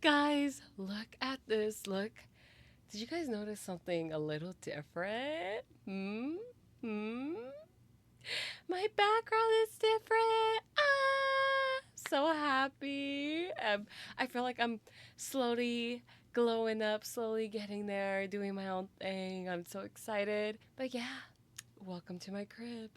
Guys, look at this. Look. Did you guys notice something a little different? Hmm? My background is different. So happy. I feel like I'm slowly glowing up, slowly getting there, doing my own thing. I'm so excited. But yeah, welcome to my crib.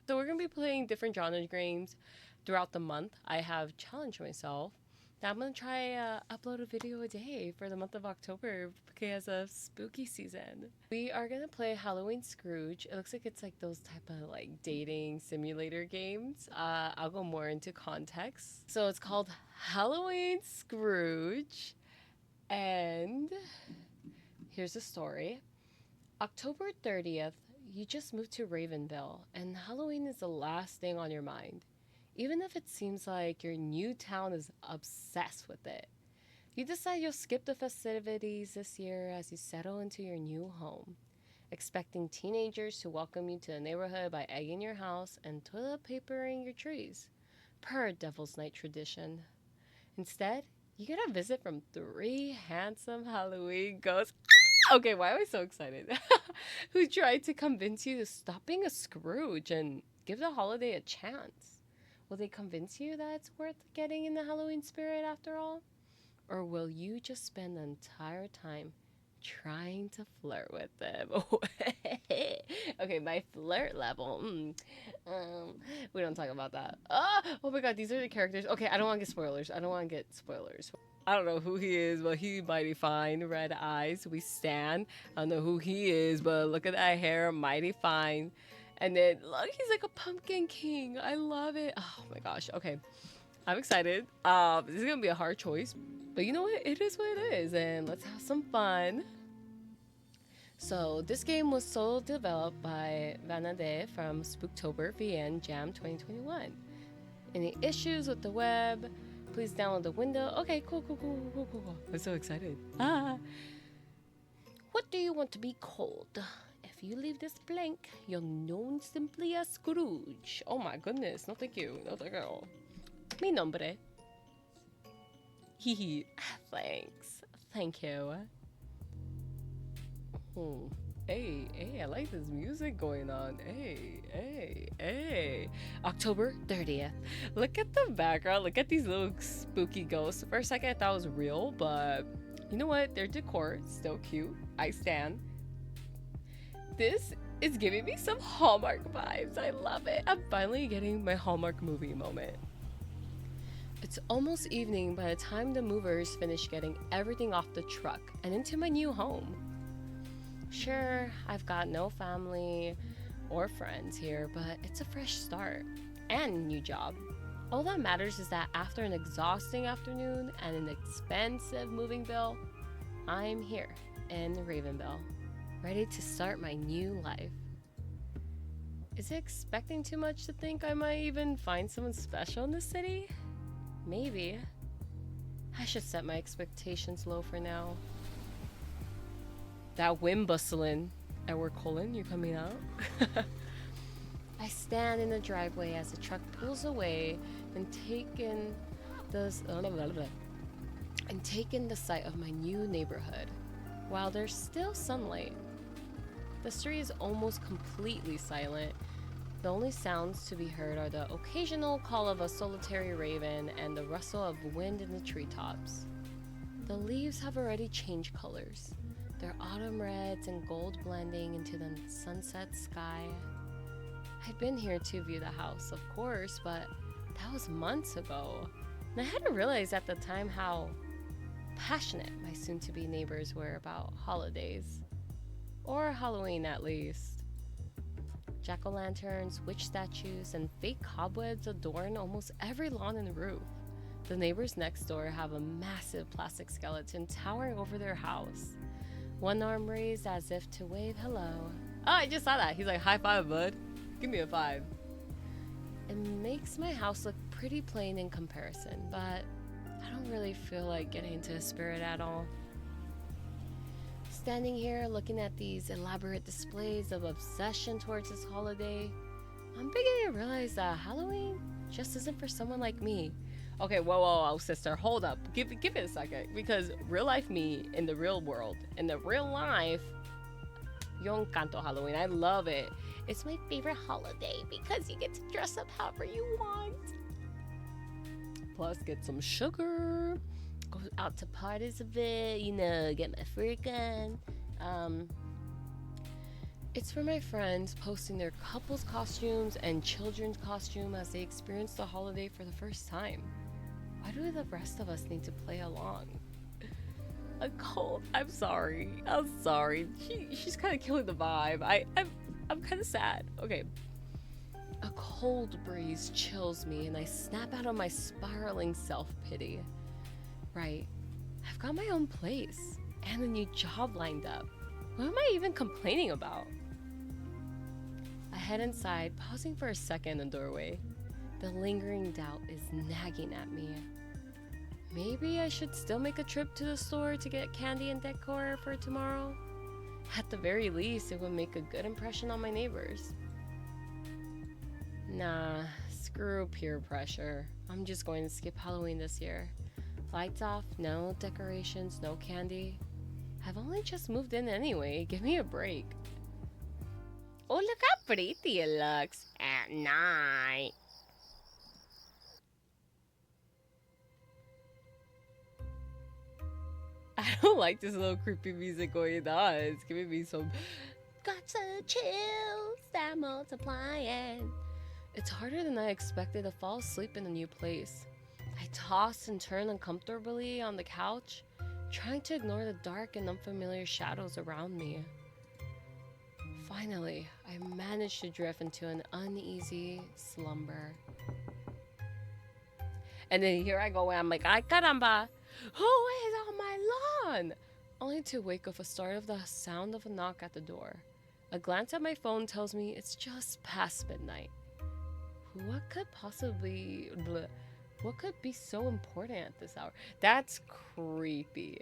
So we're gonna be playing different genre games throughout the month. I have challenged myself that I'm gonna try upload a video a day for the month of October because of spooky season. We are gonna play Halloween Scrooge. It looks like it's like those type of like dating simulator games. I'll go more into context. So it's called Halloween Scrooge, and here's the story. October 30th, you just moved to Ravenville, and Halloween is the last thing on your mind. Even if it seems like your new town is obsessed with it. You decide you'll skip the festivities this year as you settle into your new home, expecting teenagers to welcome you to the neighborhood by egging your house and toilet papering your trees, per Devil's Night tradition. Instead, you get a visit from three handsome Halloween ghosts. Okay, why am I so excited? Who tried to convince you to stop being a Scrooge and give the holiday a chance? Will they convince you that it's worth getting in the Halloween spirit after all? Or will you just spend the entire time trying to flirt with them? Okay, my flirt level. We don't talk about that. Oh my god, these are the characters. Okay, I don't want to get spoilers. I don't know who he is, but he mighty fine. Red eyes, we stand. I don't know who he is, but look at that hair, mighty fine. And then look, he's like a pumpkin king. I love it. Oh my gosh. Okay, I'm excited. This is gonna be a hard choice, but you know what? It is what it is, and let's have some fun. So this game was solo developed by Vanade from Spooktober VN Jam 2021. Any issues with the web? Please download the window. Okay, cool. I'm so excited. What do you want to be called? If you leave this blank, you're known simply as Scrooge. Oh my goodness, no thank you. No thank you. Mi nombre. Hehe. Thanks. Thank you. Hey, I like this music going on. Hey. October 30th. Look at the background. Look at these little spooky ghosts. For a second, I thought it was real, but you know what? Their decor is still cute. I stand. This is giving me some Hallmark vibes. I love it. I'm finally getting my Hallmark movie moment. It's almost evening by the time the movers finish getting everything off the truck and into my new home. Sure, I've got no family or friends here, but it's a fresh start and a new job. All that matters is that after an exhausting afternoon and an expensive moving bill, I'm here in Ravenville, ready to start my new life. Is it expecting too much to think I might even find someone special in this city? Maybe. I should set my expectations low for now. That wind bustling. Edward Cullen, you coming out? I stand in the driveway as the truck pulls away and taking the sight of my new neighborhood. While there's still sunlight, the street is almost completely silent. The only sounds to be heard are the occasional call of a solitary raven and the rustle of wind in the treetops. The leaves have already changed colors, their autumn reds and gold blending into the sunset sky. I'd been here to view the house, of course, but that was months ago, and I hadn't realized at the time how passionate my soon-to-be neighbors were about holidays. Or Halloween, at least. Jack-o'-lanterns, witch statues, and fake cobwebs adorn almost every lawn and roof. The neighbors next door have a massive plastic skeleton towering over their house, one arm raised as if to wave hello. Oh, I just saw that. He's like, high five, bud. Give me a 5. It makes my house look pretty plain in comparison, but I don't really feel like getting into the spirit at all. Standing here looking at these elaborate displays of obsession towards this holiday, I'm beginning to realize that Halloween just isn't for someone like me. Okay, whoa, sister, hold up. Give it a second, because real life me in the real world, in the real life, yo encanto Halloween. I love it. It's my favorite holiday because you get to dress up however you want. Plus, get some sugar. Go out to parties a bit. You know, get my freak on. It's for my friends posting their couples costumes and children's costume as they experience the holiday for the first time. Why do the rest of us need to play along? A cold. I'm sorry. She's kind of killing the vibe. I'm kind of sad. Okay. A cold breeze chills me, and I snap out of my spiraling self-pity. Right. I've got my own place and a new job lined up. What am I even complaining about? I head inside, pausing for a second in the doorway. The lingering doubt is nagging at me. Maybe I should still make a trip to the store to get candy and decor for tomorrow. At the very least, it would make a good impression on my neighbors. Nah, screw peer pressure. I'm just going to skip Halloween this year. Lights off, no decorations, no candy. I've only just moved in anyway. Give me a break. Oh, look how pretty it looks at night. I don't like this little creepy music going on. It's giving me some got chills that multiplying. It's harder than I expected to fall asleep in a new place. I toss and turn uncomfortably on the couch, trying to ignore the dark and unfamiliar shadows around me. Finally, I managed to drift into an uneasy slumber. And then here I go, and I'm like, ay caramba, who is on my lawn? Only to wake up a start of the sound of a knock at the door. A glance at my phone tells me it's just past midnight. What could be so important at this hour? That's creepy.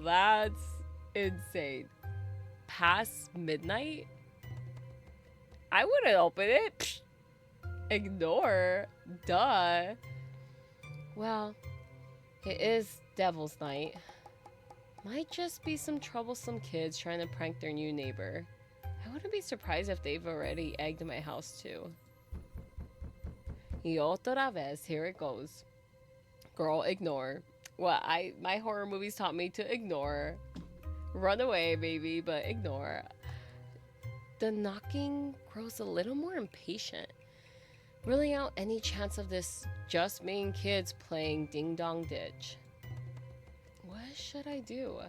That's insane. Past midnight? I wouldn't open it. Psh, ignore. Duh. Well, it is Devil's Night. Might just be some troublesome kids trying to prank their new neighbor. I wouldn't be surprised if they've already egged my house too. Y otra vez, here it goes. Girl, ignore. Well, my horror movies taught me to ignore. Run away, baby, but ignore. The knocking grows a little more impatient, ruling out any chance of this just being kids playing Ding Dong Ditch. What should I do?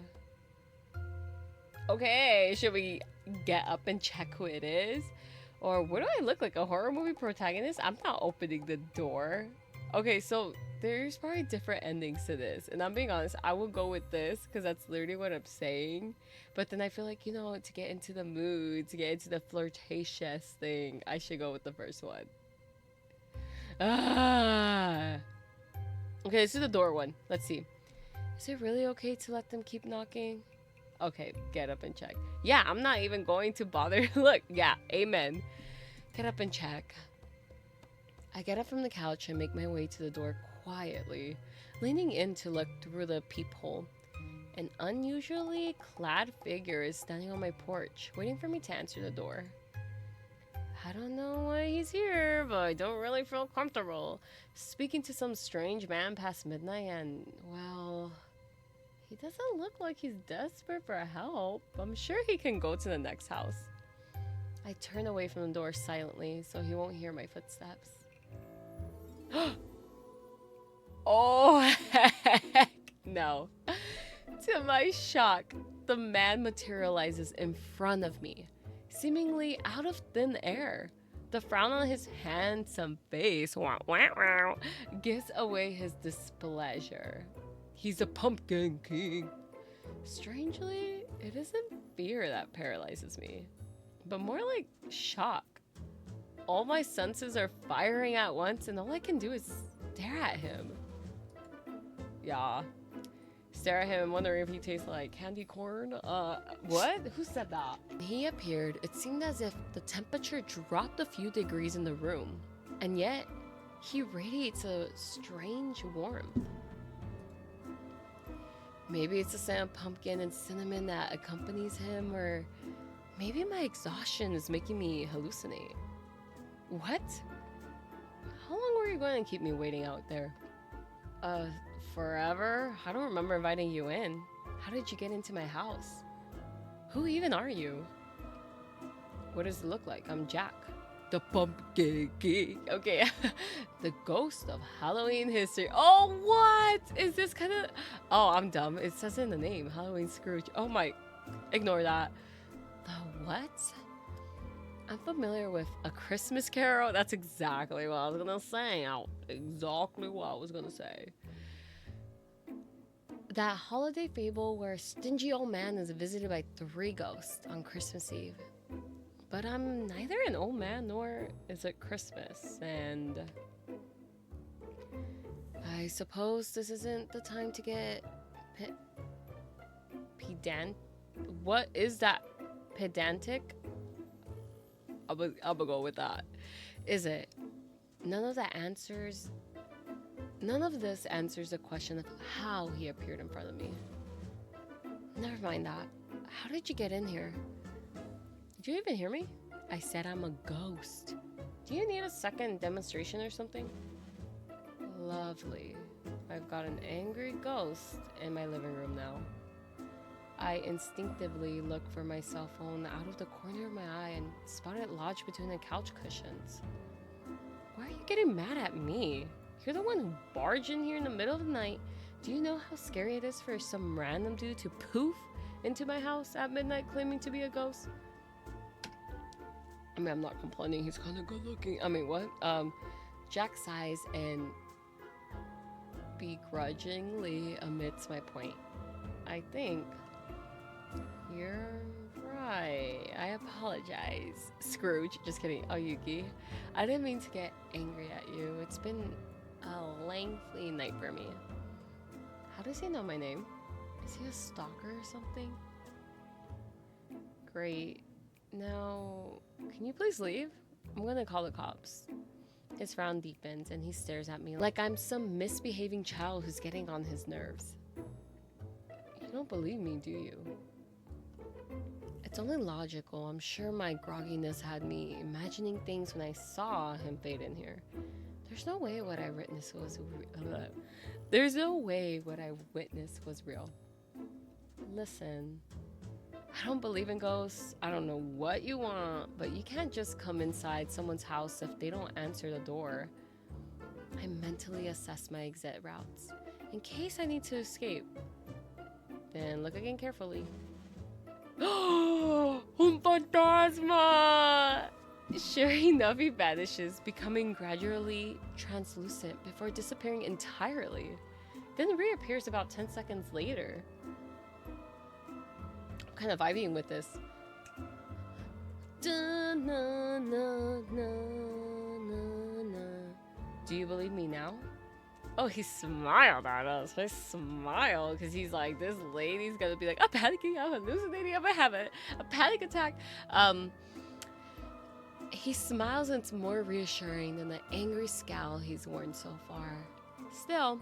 Okay, should we get up and check who it is? Or what do I look like, a horror movie protagonist? I'm not opening the door. Okay, so there's probably different endings to this. And I'm being honest, I will go with this because that's literally what I'm saying. But then I feel like, you know, to get into the mood, to get into the flirtatious thing, I should go with the first one. Ah. Okay, this is the door one. Let's see. Is it really okay to let them keep knocking? Okay, get up and check. Yeah, I'm not even going to bother. Look, yeah, amen. Get up and check. I get up from the couch and make my way to the door quietly, leaning in to look through the peephole. An unusually clad figure is standing on my porch, waiting for me to answer the door. I don't know why he's here, but I don't really feel comfortable speaking to some strange man past midnight, and, well, he doesn't look like he's desperate for help. I'm sure he can go to the next house. I turn away from the door silently so he won't hear my footsteps. Oh, heck no. To my shock, the man materializes in front of me, seemingly out of thin air. The frown on his handsome face gives away his displeasure. He's a pumpkin king. Strangely, it isn't fear that paralyzes me, but more like shock. All my senses are firing at once, and all I can do is stare at him. Yeah. Stare at him, wondering if he tastes like candy corn. What? Who said that? When he appeared, it seemed as if the temperature dropped a few degrees in the room. And yet, He radiates a strange warmth. Maybe it's the scent of pumpkin and cinnamon that accompanies him, or maybe my exhaustion is making me hallucinate. What? How long were you going to keep me waiting out there? Forever? I don't remember inviting you in. How did you get into my house? Who even are you? What does it look like? I'm Jack. The pumpkin king. Okay. The ghost of Halloween history. Oh, what? Is this kind of... Oh, I'm dumb. It says in the name. Halloween Scrooge. Oh my... Ignore that. The what? I'm familiar with A Christmas Carol. That's exactly what I was gonna say. Exactly what I was gonna say. That holiday fable where a stingy old man is visited by 3 ghosts on Christmas Eve. But I'm neither an old man nor is it Christmas, and I suppose this isn't the time to get pedant. What is that? Pedantic? I'll go with that. Is it? None of this answers the question of how he appeared in front of me. Never mind that. How did you get in here? Did you even hear me? I said I'm a ghost. Do you need a second demonstration or something? Lovely. I've got an angry ghost in my living room now. I instinctively look for my cell phone out of the corner of my eye and spot it lodged between the couch cushions. Why are you getting mad at me? You're the one who barged in here in the middle of the night. Do you know how scary it is for some random dude to poof into my house at midnight claiming to be a ghost? I mean, I'm not complaining. He's kind of good looking. I mean, what? Jack sighs and begrudgingly omits my point. I think you're right. I apologize. Scrooge. Just kidding. Oh, Yuki. I didn't mean to get angry at you. It's been a lengthy night for me. How does he know my name? Is he a stalker or something? Great. Now, can you please leave? I'm gonna call the cops. His frown deepens and he stares at me like I'm some misbehaving child who's getting on his nerves. You don't believe me, do you? It's only logical. I'm sure my grogginess had me imagining things when I saw him fade in here. There's no way what I witnessed was real. Listen. I don't believe in ghosts. I don't know what you want, but you can't just come inside someone's house if they don't answer the door. I mentally assess my exit routes in case I need to escape. Then look again carefully. Un fantasma! Sure enough, he vanishes, becoming gradually translucent before disappearing entirely. Then reappears about 10 seconds later. Kind of vibing with this. Da, na, na, na, na, na. Do you believe me now? Oh, he smiled at us. He smiled because he's like, this lady's gonna be like, I'm panicking, I'm hallucinating, I'm gonna have a panic attack. He smiles and it's more reassuring than the angry scowl he's worn so far. Still,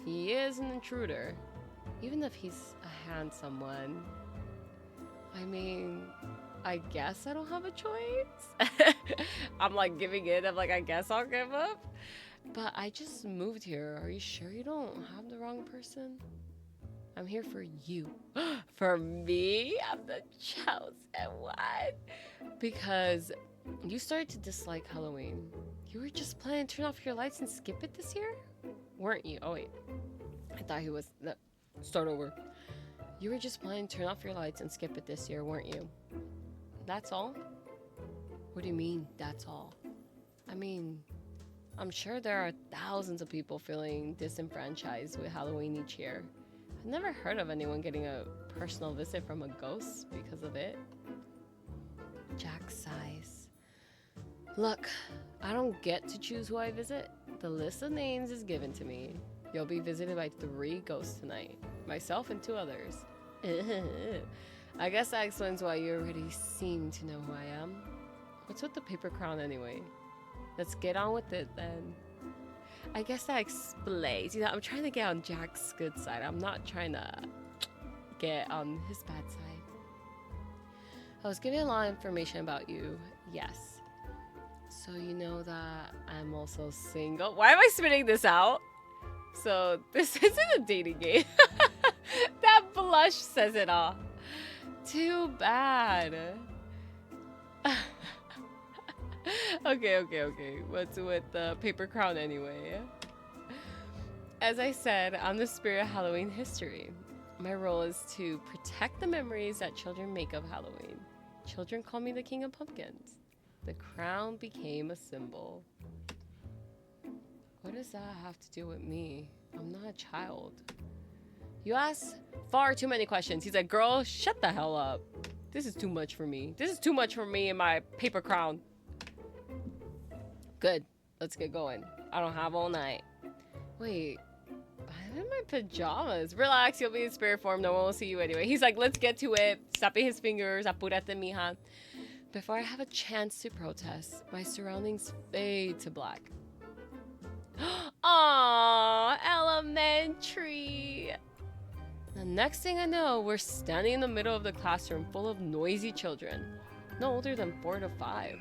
he is an intruder, even if he's a handsome one. I mean, I guess I don't have a choice. I'm like giving in. I'm like, I guess I'll give up. But I just moved here. Are you sure you don't have the wrong person? I'm here for you. For me? I'm the chosen one. Because you started to dislike Halloween. You were just planning to turn off your lights and skip it this year? Weren't you? Oh, wait. I thought he was... No, start over. You were just planning to turn off your lights and skip it this year, weren't you? That's all? What do you mean, that's all? I mean, I'm sure there are thousands of people feeling disenfranchised with Halloween each year. I've never heard of anyone getting a personal visit from a ghost because of it. Jack sighs. Look, I don't get to choose who I visit. The list of names is given to me. You'll be visited by 3 ghosts tonight. Myself and 2 others. I guess that explains why you already seem to know who I am. What's with the paper crown anyway? Let's get on with it then. I guess that explains. You know, I'm trying to get on Jack's good side. I'm not trying to get on his bad side. I was given a lot of information about you. Yes. So you know that I'm also single. Why am I spitting this out? So this isn't a dating game. That blush says it all. Too bad. Okay. What's with the paper crown anyway? As I said, I'm the spirit of Halloween history. My role is to protect the memories that children make of Halloween. Children call me the king of pumpkins. The crown became a symbol. What does that have to do with me? I'm not a child. You ask far too many questions. He's like, girl, shut the hell up. This is too much for me. This is too much for me and my paper crown. Good. Let's get going. I don't have all night. Wait. I'm in my pajamas. Relax, you'll be in spirit form. No one will see you anyway. He's like, let's get to it. Snapping his fingers. Apúrate, mija. Before I have a chance to protest, my surroundings fade to black. Aww, elementary. The next thing I know, we're standing in the middle of the classroom full of noisy children. No older than 4 to 5.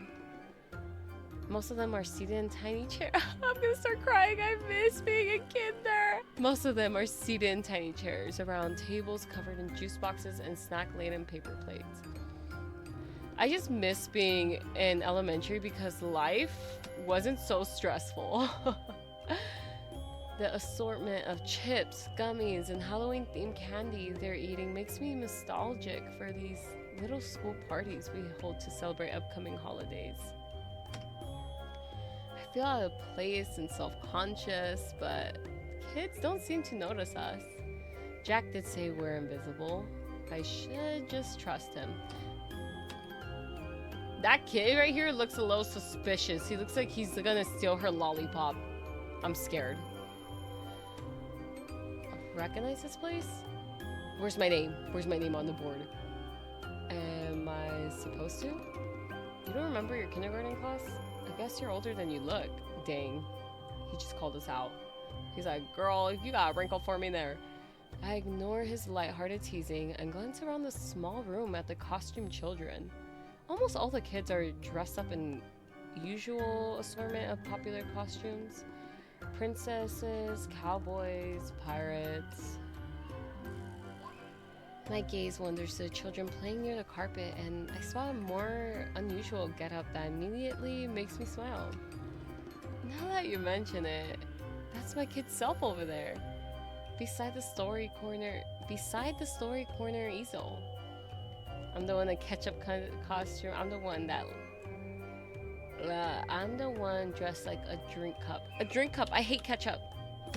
Most of them are seated in tiny chairs. I'm gonna start crying. I miss being a kinder. Most of them are seated in tiny chairs around tables covered in juice boxes and snack-laden paper plates. I just miss being in elementary because life wasn't so stressful. The assortment of chips, gummies, and Halloween-themed candy they're eating makes me nostalgic for these little school parties we hold to celebrate upcoming holidays. I feel out of place and self-conscious, but kids don't seem to notice us. Jack did say we're invisible. I should just trust him. That kid right here looks a little suspicious. He looks like he's gonna steal her lollipop. I'm scared. Recognize this place? Where's my name? Where's my name on the board? Am I supposed to? You don't remember your kindergarten class? I guess you're older than you look. Dang. He just called us out. He's like, girl, you got a wrinkle for me there. I ignore his lighthearted teasing and glance around the small room at the costumed children. Almost all the kids are dressed up in usual assortment of popular costumes. Princesses, cowboys, pirates. My gaze wanders to the children playing near the carpet, and I saw a more unusual getup that immediately makes me smile. Now that you mention it, that's my kid's self over there, beside the story corner easel. I'm the one in ketchup kind of costume. I'm the one dressed like a drink cup. A drink cup. I hate ketchup.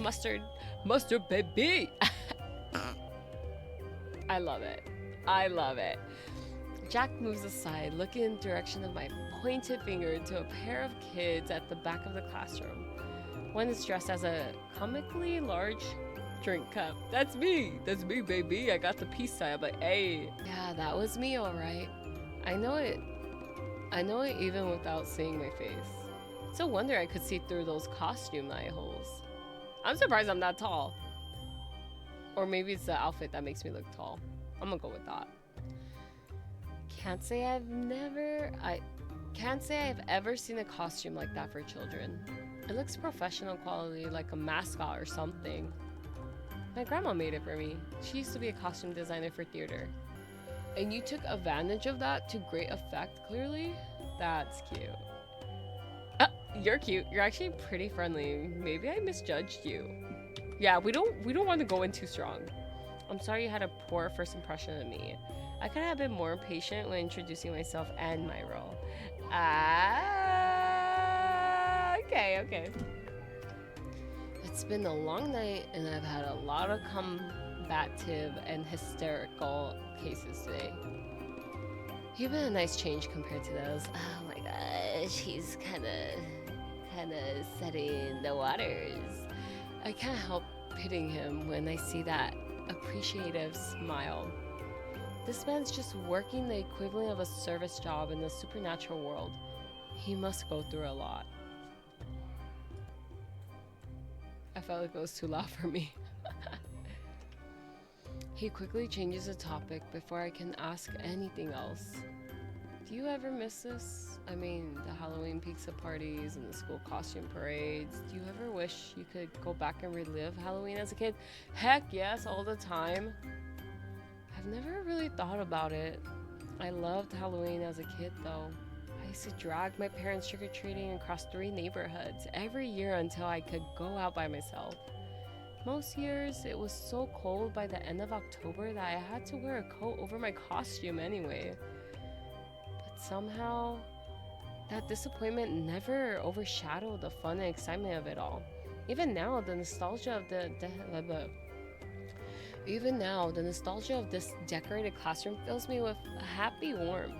Mustard, baby. I love it. Jack moves aside, looking in the direction of my pointed finger to a pair of kids at the back of the classroom. One is dressed as a comically large drink cup. That's me, baby. I got the peace sign, but hey. Yeah, that was me, alright. I know it even without seeing my face. It's a wonder I could see through those costume eye holes. I'm surprised I'm that tall. Or maybe it's the outfit that makes me look tall. I'm gonna go with that. Can't say I've ever seen a costume like that for children. It looks professional quality, like a mascot or something. My grandma made it for me. She used to be a costume designer for theater. And you took advantage of that to great effect, clearly? That's cute. You're cute. You're actually pretty friendly. Maybe I misjudged you. Yeah, we don't want to go in too strong. I'm sorry you had a poor first impression of me. I could have been more patient when introducing myself and my role. Okay. It's been a long night and I've had a lot of combative and hysterical cases today. You've been a nice change compared to those. Oh my gosh, he's kinda setting the waters. I can't help pitying him when I see that appreciative smile. This man's just working the equivalent of a service job in the supernatural world. He must go through a lot. I felt like it was too loud for me. He quickly changes the topic before I can ask anything else. Do you ever miss this? I mean, the Halloween pizza parties and the school costume parades. Do you ever wish you could go back and relive Halloween as a kid? Heck yes, all the time. I've never really thought about it. I loved Halloween as a kid though. I used to drag my parents trick-or-treating across 3 neighborhoods every year until I could go out by myself. Most years, it was so cold by the end of October that I had to wear a coat over my costume anyway. But somehow, that disappointment never overshadowed the fun and excitement of it all. Even now, the nostalgia of this decorated classroom fills me with a happy warmth.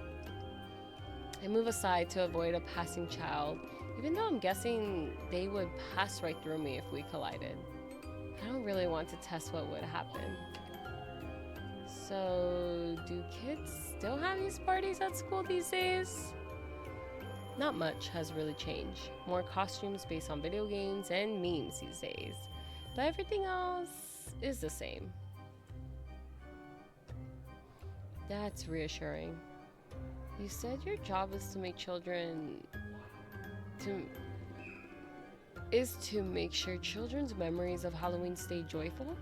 I move aside to avoid a passing child, even though I'm guessing they would pass right through me if we collided. I don't really want to test what would happen. So, do kids still have these parties at school these days? Not much has really changed. More costumes based on video games and memes these days. But everything else is the same. That's reassuring. You said your job is to make make sure children's memories of Halloween stay joyful?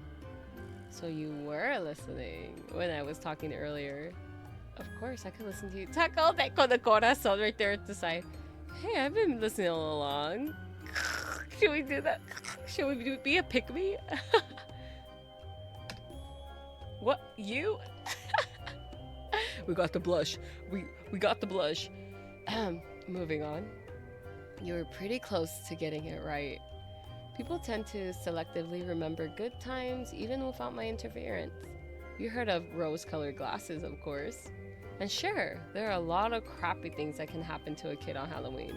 So you were listening when I was talking earlier. Of course, I could listen to you. Tackle that con the corazón right there at the side. Hey, I've been listening all along. Should we do that? Should we be a pick-me? What? You? We got the blush. We got the blush. Moving on. You were pretty close to getting it right. People tend to selectively remember good times even without my interference. You heard of rose-colored glasses, of course. And sure, there are a lot of crappy things that can happen to a kid on Halloween.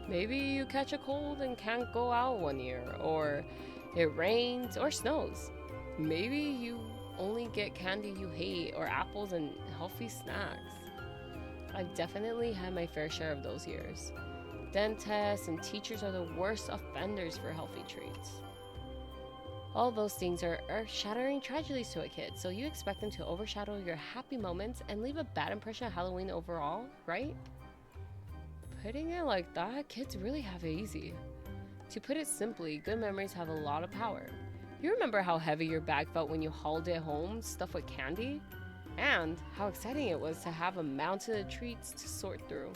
Maybe you catch a cold and can't go out one year, or it rains or snows. Maybe you only get candy you hate or apples and healthy snacks. I've definitely had my fair share of those years. Dentists and teachers are the worst offenders for healthy treats. All those things are earth-shattering tragedies to a kid, so you expect them to overshadow your happy moments and leave a bad impression of Halloween overall, right? Putting it like that, kids really have it easy. To put it simply, good memories have a lot of power. You remember how heavy your bag felt when you hauled it home, stuffed with candy? And how exciting it was to have a mountain of treats to sort through.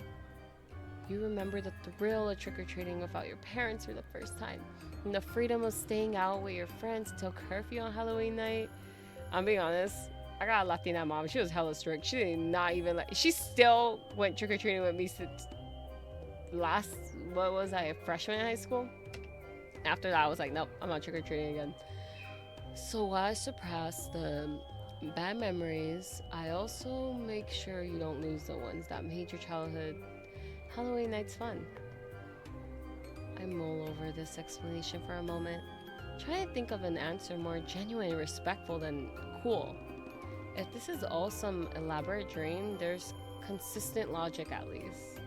You remember the thrill of trick-or-treating without your parents for the first time, and the freedom of staying out with your friends till curfew on Halloween night. I'm being honest, I got a Latina mom. She was hella strict. She did not even she still went trick-or-treating with me since a freshman in high school. After that, I was like, nope, I'm not trick-or-treating again. So while I suppress the bad memories, I also make sure you don't lose the ones that made your childhood Halloween nights fun. I mull over this explanation for a moment, trying to think of an answer more genuine and respectful than cool. If this is all some elaborate dream, there's consistent logic at least.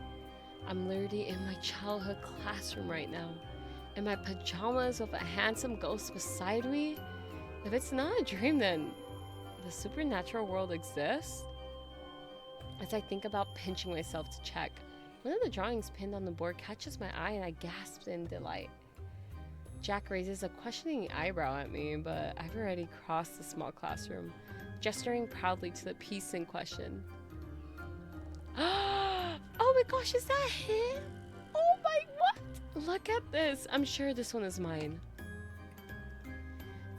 I'm literally in my childhood classroom right now, in my pajamas with a handsome ghost beside me. If it's not a dream, then the supernatural world exists? As I think about pinching myself to check, one of the drawings pinned on the board catches my eye and I gasp in delight. Jack raises a questioning eyebrow at me, but I've already crossed the small classroom, gesturing proudly to the piece in question. Oh my gosh, is that him? Oh my, what? Look at this. I'm sure this one is mine.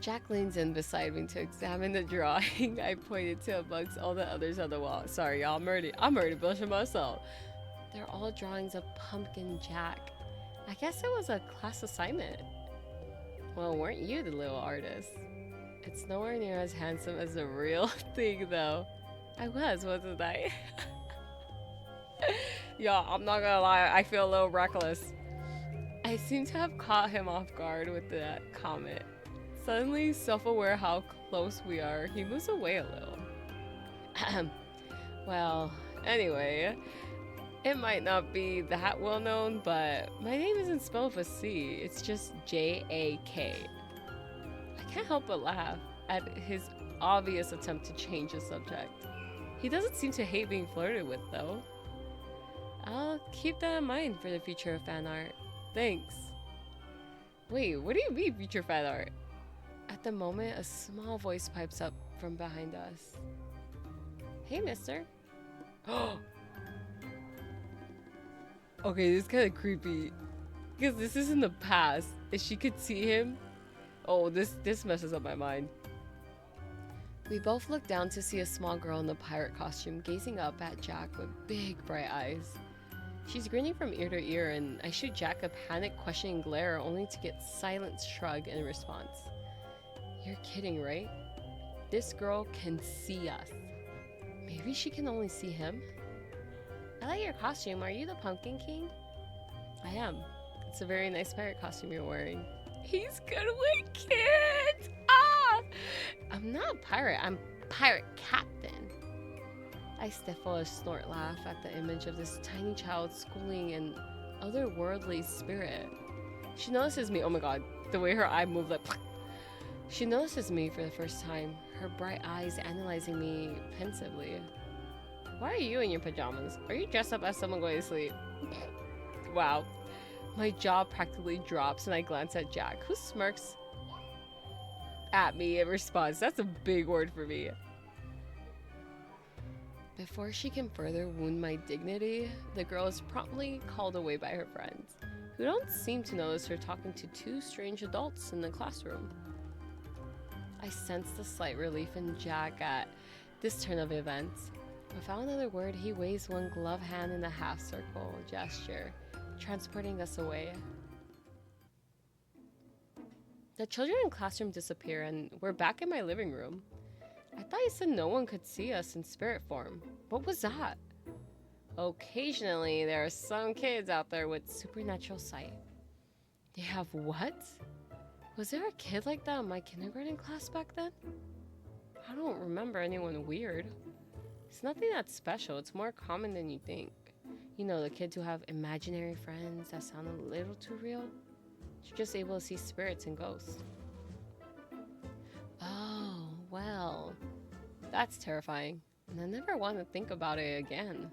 Jack leans in beside me to examine the drawing I pointed to amongst all the others on the wall. Sorry, y'all, I'm already blushing myself. They're all drawings of Pumpkin Jack. I guess it was a class assignment. Well, weren't you the little artist? It's nowhere near as handsome as the real thing, though. I wasn't I? Y'all, I'm not gonna lie, I feel a little reckless. I seem to have caught him off guard with that comment. Suddenly self-aware how close we are, he moves away a little. Well, anyway, It might not be that well known, but my name isn't spelled with a C. It's just J-A-K. I can't help but laugh at his obvious attempt to change the subject. He doesn't seem to hate being flirted with, though. I'll keep that in mind for the future of fan art. Thanks. Wait, what do you mean future fan art? At the moment, a small voice pipes up from behind us. Hey, mister. Okay, this is kind of creepy. Because this is in the past. If she could see him... Oh, this messes up my mind. We both look down to see a small girl in the pirate costume gazing up at Jack with big bright eyes. She's grinning from ear to ear, and I shoot Jack a panicked questioning glare only to get silent shrug in response. You're kidding, right? This girl can see us. Maybe she can only see him? I like your costume. Are you the Pumpkin King? I am. It's a very nice pirate costume you're wearing. He's good with kids! Ah! I'm not a pirate. I'm pirate captain. I stifle a snort laugh at the image of this tiny child schooling an otherworldly spirit. She notices me. Oh my god. The way her eye moved like... She notices me for the first time, her bright eyes analyzing me pensively. Why are you in your pajamas? Are you dressed up as someone going to sleep? Wow. My jaw practically drops and I glance at Jack, who smirks at me in response. That's a big word for me. Before she can further wound my dignity, the girl is promptly called away by her friends, who don't seem to notice her talking to two strange adults in the classroom. I sense the slight relief in Jack at this turn of events. Without another word, he waves one glove hand in a half-circle gesture, transporting us away. The children in the classroom disappear, and we're back in my living room. I thought you said no one could see us in spirit form. What was that? Occasionally, there are some kids out there with supernatural sight. They have what? Was there a kid like that in my kindergarten class back then? I don't remember anyone weird. It's nothing that special. It's more common than you think. You know, the kids who have imaginary friends that sound a little too real. You're just able to see spirits and ghosts. Oh, well. That's terrifying. And I never want to think about it again.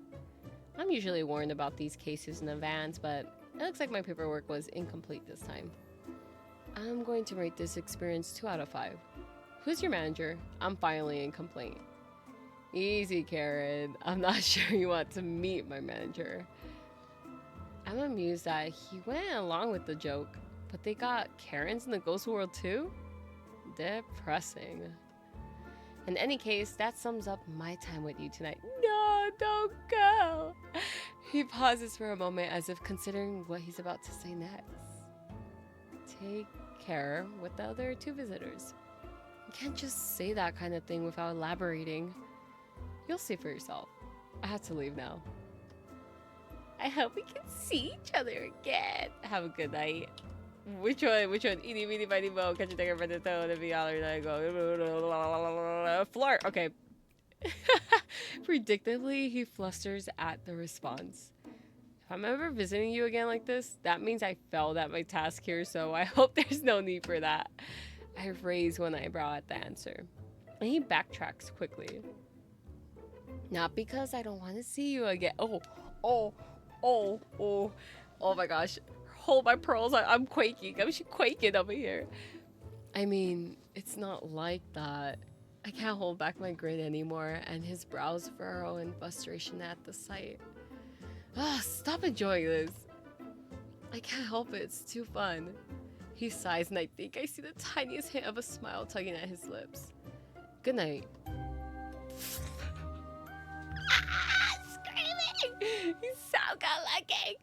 I'm usually warned about these cases in advance, but it looks like my paperwork was incomplete this time. I'm going to rate this experience 2 out of 5. Who's your manager? I'm filing a complaint. Easy, Karen. I'm not sure you want to meet my manager. I'm amused that he went along with the joke, but they got Karens in the ghost world too? Depressing. In any case, that sums up my time with you tonight. No, don't go! He pauses for a moment as if considering what he's about to say next. Take care with the other 2 visitors. You can't just say that kind of thing without elaborating. You'll see for yourself. I have to leave now. I hope we can see each other again. Have a good night. Which one? Eeny, meeny, miny, moe. Catch a tiger by the toe and be all and I go. Flirt. Okay. Predictably, he flusters at the response. If I'm ever visiting you again like this, that means I failed at my task here, so I hope there's no need for that. I raise one eyebrow at the answer. And he backtracks quickly. Not because I don't want to see you again. Oh my gosh. Hold my pearls. I'm quaking. I'm quaking over here. I mean, it's not like that. I can't hold back my grin anymore, and his brows furrow in frustration at the sight. Stop enjoying this. I can't help it. It's too fun. He sighs, and I think I see the tiniest hint of a smile tugging at his lips. Good night. Screaming! He's so good looking!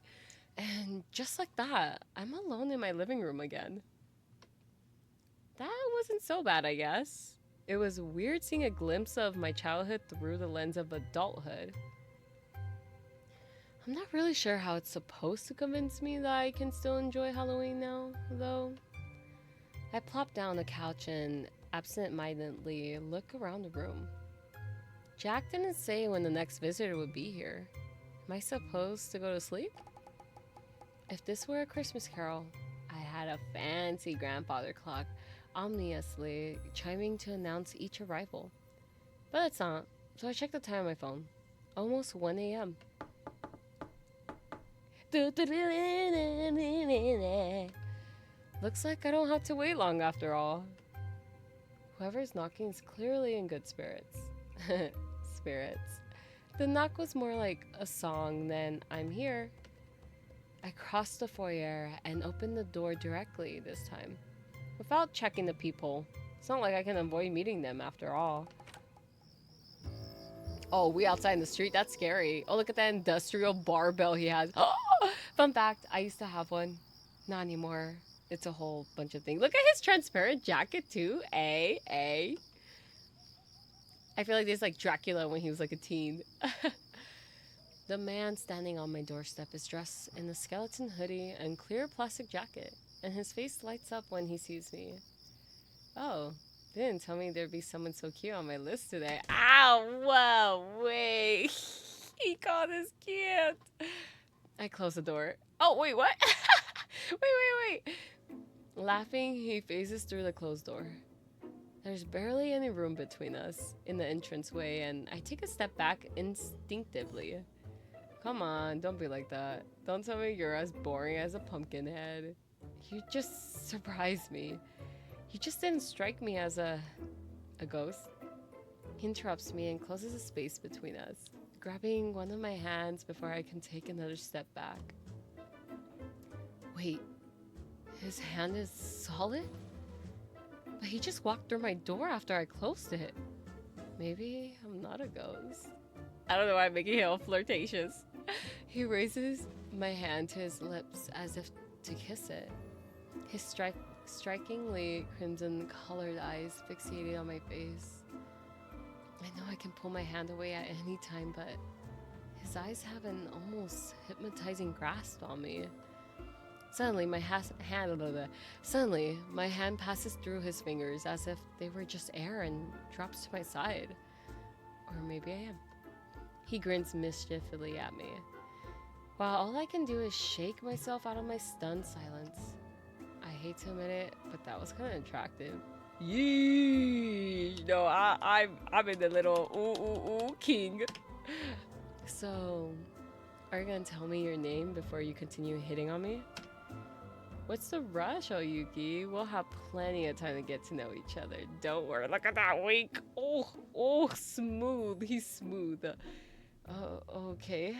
And just like that, I'm alone in my living room again. That wasn't so bad, I guess. It was weird seeing a glimpse of my childhood through the lens of adulthood. I'm not really sure how it's supposed to convince me that I can still enjoy Halloween now, though. I plop down on the couch and absent-mindedly look around the room. Jack didn't say when the next visitor would be here. Am I supposed to go to sleep? If this were a Christmas carol, I had a fancy grandfather clock ominously chiming to announce each arrival. But it's not, so I checked the time on my phone. Almost 1 a.m. Looks like I don't have to wait long after all. Whoever's knocking is clearly in good spirits. Spirits. The knock was more like a song than "I'm here." I crossed the foyer and opened the door directly this time, without checking the peephole. It's not like I can avoid meeting them after all. Oh, we outside in the street? That's scary. Oh, look at that industrial barbell he has. Fun fact, I used to have one. Not anymore. It's a whole bunch of things. Look at his transparent jacket too. I feel like this like Dracula when he was like a teen. The man standing on my doorstep is dressed in a skeleton hoodie and clear plastic jacket, and his face lights up when he sees me. Oh, they didn't tell me there'd be someone so cute on my list today. Ow, whoa, wait. He called us cute. I close the door. Oh, wait, what? wait. Laughing, he phases through the closed door. There's barely any room between us in the entranceway, and I take a step back instinctively. Come on, don't be like that. Don't tell me you're as boring as a pumpkin head. You just surprised me. You just didn't strike me as a ghost. He interrupts me and closes a space between us, grabbing one of my hands before I can take another step back. Wait, his hand is solid? But he just walked through my door after I closed it. Maybe I'm not a ghost. I don't know why I'm making him flirtatious. He raises my hand to his lips as if to kiss it. His strikingly crimson-colored eyes fixated on my face. I know I can pull my hand away at any time, but his eyes have an almost hypnotizing grasp on me. Suddenly, my hand passes through his fingers as if they were just air and drops to my side. Or maybe I am. He grins mischievously at me, while all I can do is shake myself out of my stunned silence. I hate to admit it, but that was kind of attractive. Yeesh! No, I'm in the little ooh king. So, are you gonna tell me your name before you continue hitting on me? What's the rush, Oyuki? We'll have plenty of time to get to know each other. Don't worry. Look at that wink. Oh, smooth. He's smooth. Okay.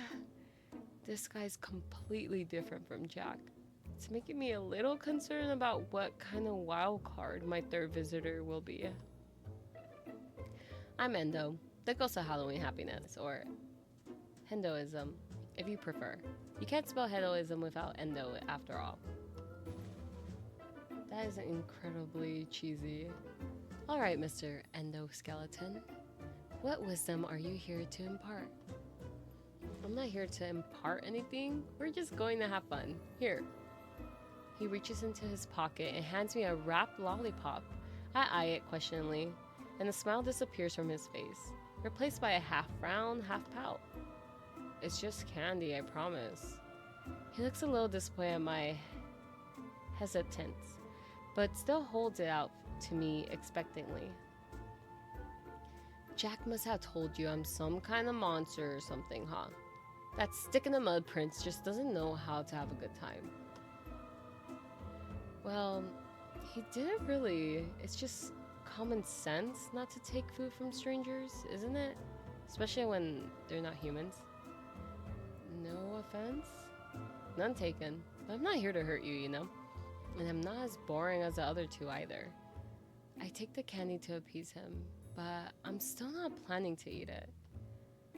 This guy's completely different from Jack. It's making me a little concerned about what kind of wild card my third visitor will be. I'm Endo, the ghost of Halloween happiness, or Hendoism, if you prefer. You can't spell Hendoism without Endo, after all. That is incredibly cheesy. Alright, Mr. Endoskeleton. What wisdom are you here to impart? I'm not here to impart anything. We're just going to have fun. Here. He reaches into his pocket and hands me a wrapped lollipop. I eye it questioningly, and the smile disappears from his face, replaced by a half frown, half pout. It's just candy, I promise. He looks a little disappointed at my hesitance, but still holds it out to me expectantly. Jack must have told you I'm some kind of monster or something, huh? That stick-in-the-mud prince just doesn't know how to have a good time. Well, he didn't really. It's just common sense not to take food from strangers, isn't it? Especially when they're not humans. No offense? None taken. But I'm not here to hurt you, you know? And I'm not as boring as the other two either. I take the candy to appease him, but I'm still not planning to eat it.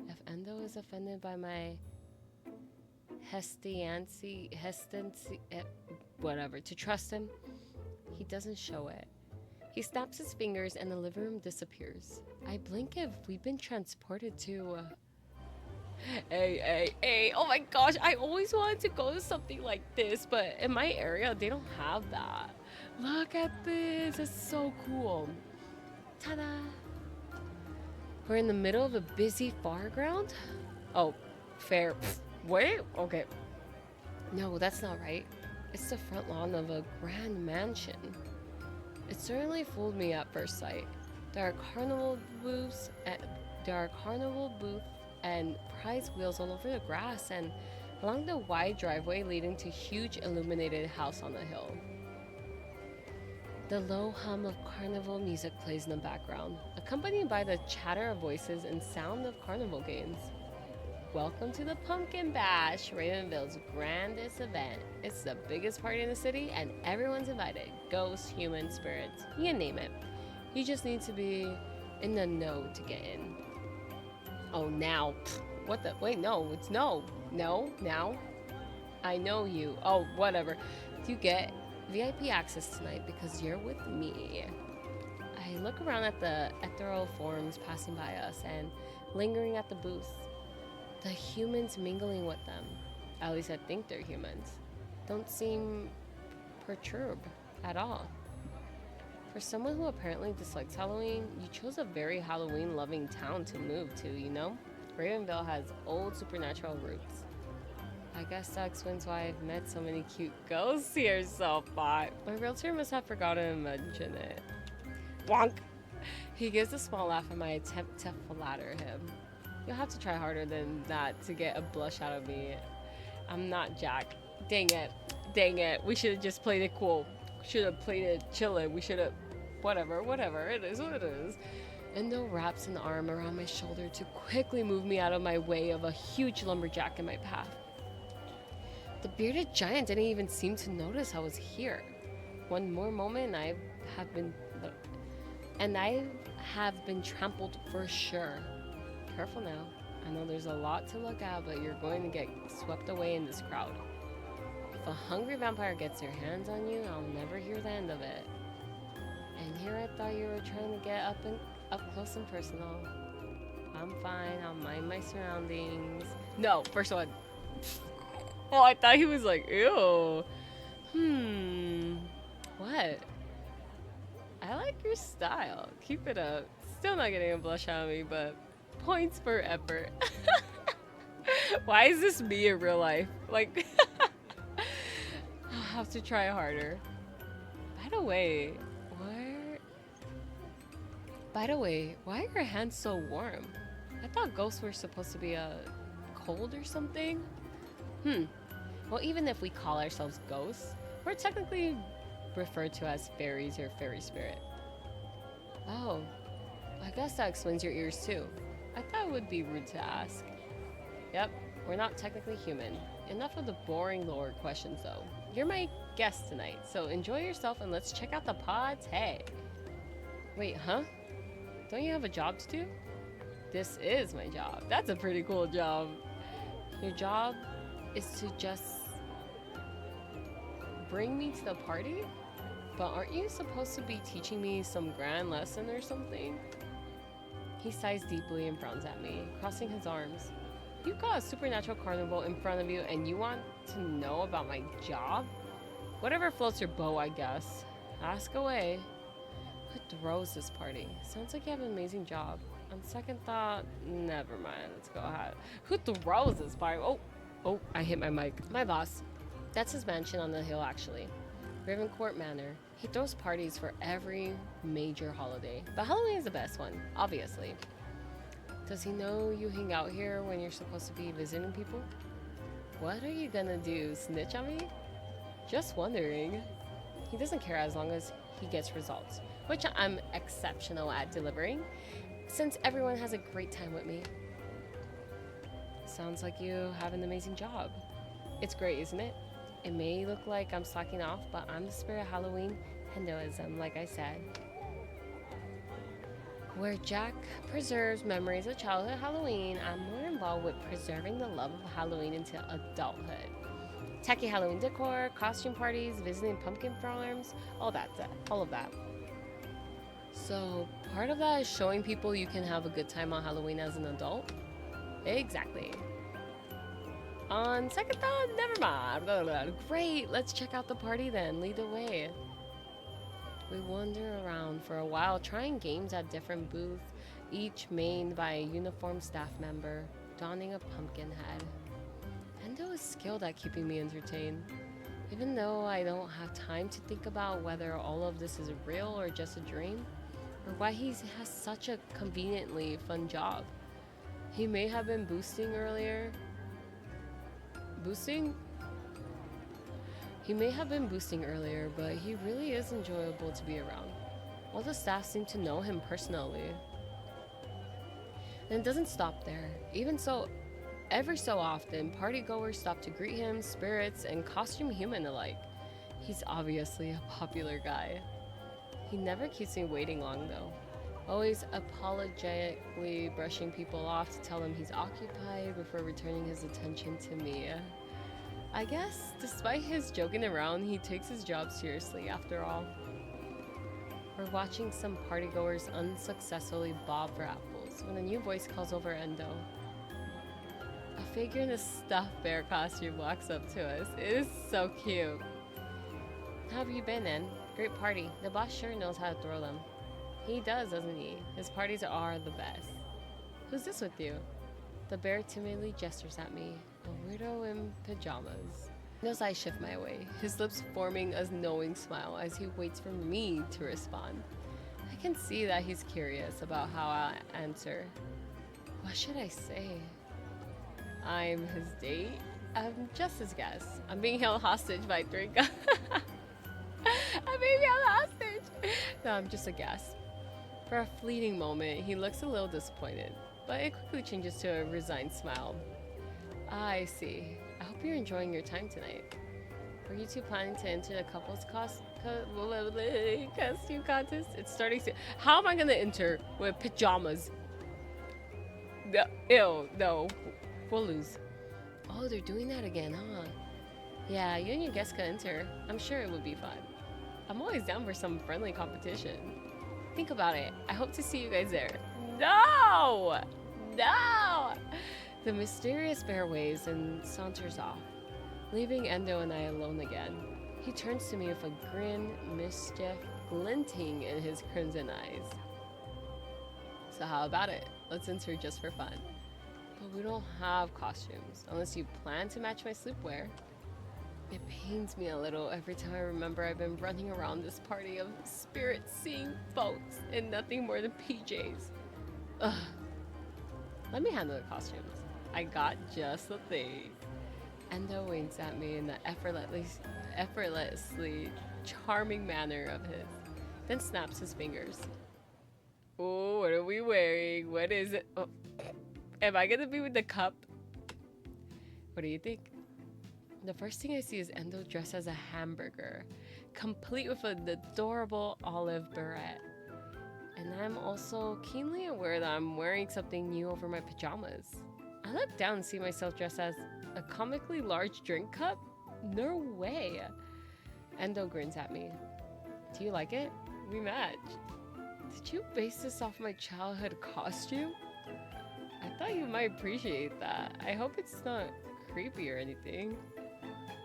If Endo is offended by my hesitancy, whatever, to trust him, he doesn't show it. He snaps his fingers and the living room disappears. I blink if we've been transported to... Hey, oh my gosh, I always wanted to go to something like this, but in my area, they don't have that. Look at this, it's so cool. Ta-da! We're in the middle of a busy fairground? Oh, fair. Pfft, wait, okay. No, that's not right. It's the front lawn of a grand mansion. It certainly fooled me at first sight. There are carnival booths and prize wheels all over the grass and along the wide driveway leading to huge illuminated house on the hill. The low hum of carnival music plays in the background, accompanied by the chatter of voices and sound of carnival games. Welcome to the Pumpkin Bash, Ravenville's grandest event. It's the biggest party in the city and everyone's invited. Ghosts, humans, spirits, you name it. You just need to be in the know to get in. Oh, now. What the? Wait, no, it's no. No, now. I know you. Oh, whatever. You get VIP access tonight because you're with me. I look around at the ethereal forms passing by us and lingering at the booth. The humans mingling with them, at least I think they're humans, don't seem perturbed at all. For someone who apparently dislikes Halloween, you chose a very Halloween-loving town to move to, you know? Ravenville has old supernatural roots. I guess that explains why I've met so many cute ghosts here so far. My realtor must have forgotten to mention it. Wonk! He gives a small laugh at my attempt to flatter him. You'll have to try harder than that to get a blush out of me. I'm not Jack. Dang it. We should have just played it cool. Should have played it chillin'. We should have... Whatever. It is what it is. Endo wraps an arm around my shoulder to quickly move me out of my way of a huge lumberjack in my path. The bearded giant didn't even seem to notice I was here. One more moment I have been trampled for sure. Careful now. I know there's a lot to look at, but you're going to get swept away in this crowd. If a hungry vampire gets their hands on you, I'll never hear the end of it. And here I thought you were trying to get up close and personal. I'm fine. I'll mind my surroundings. No, first one. Oh, I thought he was like, ew. What? I like your style. Keep it up. Still not getting a blush out of me, but points for effort. Why is this me in real life? Like, I'll have to try harder. By the way, why are your hands so warm? I thought ghosts were supposed to be cold or something. Well, even if we call ourselves ghosts, we're technically referred to as fairies or fairy spirit. Oh, I guess that explains your ears too. I thought it would be rude to ask. Yep, we're not technically human. Enough of the boring lore questions though. You're my guest tonight, so enjoy yourself and let's check out the pods. Hey. Wait, huh? Don't you have a job to do? This is my job. That's a pretty cool job. Your job is to just bring me to the party? But aren't you supposed to be teaching me some grand lesson or something? He sighs deeply and frowns at me, crossing his arms. You've got a supernatural carnival in front of you and you want to know about my job? Whatever floats your boat, I guess. Ask away. Who throws this party? Sounds like you have an amazing job. On second thought, never mind. Let's go ahead. Who throws this party? Oh, I hit my mic. My boss. That's his mansion on the hill, actually. Ravencourt Manor. He throws parties for every major holiday, but Halloween is the best one, obviously. Does he know you hang out here when you're supposed to be visiting people? What are you gonna do, snitch on me? Just wondering. He doesn't care as long as he gets results, which I'm exceptional at delivering, since everyone has a great time with me. Sounds like you have an amazing job. It's great, isn't it? It may look like I'm slacking off, but I'm the spirit of Halloween Hinduism, like I said. Where Jack preserves memories of childhood Halloween, I'm more involved with preserving the love of Halloween into adulthood. Tacky Halloween decor, costume parties, visiting pumpkin farms, all of that. So, part of that is showing people you can have a good time on Halloween as an adult? Exactly. On second thought, never mind. Great, let's check out the party then. Lead the way. We wander around for a while, trying games at different booths, each manned by a uniformed staff member. donning a pumpkin head. Endo is skilled at keeping me entertained, even though I don't have time to think about whether all of this is real or just a dream, or why he has such a conveniently fun job. He may have been boosting earlier. Boosting? He may have been boosting earlier, but he really is enjoyable to be around. All the staff seem to know him personally. And it doesn't stop there. Even so, every so often, partygoers stop to greet him, spirits, and costume human alike. He's obviously a popular guy. He never keeps me waiting long though. Always apologetically brushing people off to tell them he's occupied before returning his attention to me. I guess, despite his joking around, he takes his job seriously after all. We're watching some partygoers unsuccessfully bob for apples when a new voice calls over Endo. A figure in a stuffed bear costume walks up to us. It is so cute. How have you been, En? Great party. The boss sure knows how to throw them. He does, doesn't he? His parties are the best. Who's this with you? The bear timidly gestures at me. A weirdo in pajamas. Knows I shift my way, his lips forming a knowing smile as he waits for me to respond. I can see that he's curious about how I'll answer. What should I say? I'm his date? I'm just his guest. I'm being held hostage by three guys. I'm being held hostage! No, I'm just a guest. For a fleeting moment, he looks a little disappointed, but it quickly changes to a resigned smile. I see. I hope you're enjoying your time tonight. Were you two planning to enter the couples costume contest? It's starting to... How am I gonna enter with pajamas? No, ew, no. We'll lose. Oh, they're doing that again, huh? Yeah, you and your guests could enter. I'm sure it would be fun. I'm always down for some friendly competition. Think about it. I hope to see you guys there. No! No! The mysterious bear waves and saunters off, leaving Endo and I alone again. He turns to me with a grin, mischief glinting in his crimson eyes. So how about it? Let's enter just for fun. But we don't have costumes, unless you plan to match my sleepwear. It pains me a little every time I remember I've been running around this party of spirit-seeing folks in nothing more than PJs. Ugh. Let me handle the costumes. I got just the thing. Endo winks at me in the effortlessly charming manner of his, then snaps his fingers. Oh, what are we wearing? What is it? Oh. Am I gonna be with the cup? What do you think? The first thing I see is Endo dressed as a hamburger, complete with an adorable olive beret. And I'm also keenly aware that I'm wearing something new over my pajamas. I look down and see myself dressed as a comically large drink cup? No way. Endo grins at me. Do you like it? We match. Did you base this off my childhood costume? I thought you might appreciate that. I hope it's not creepy or anything.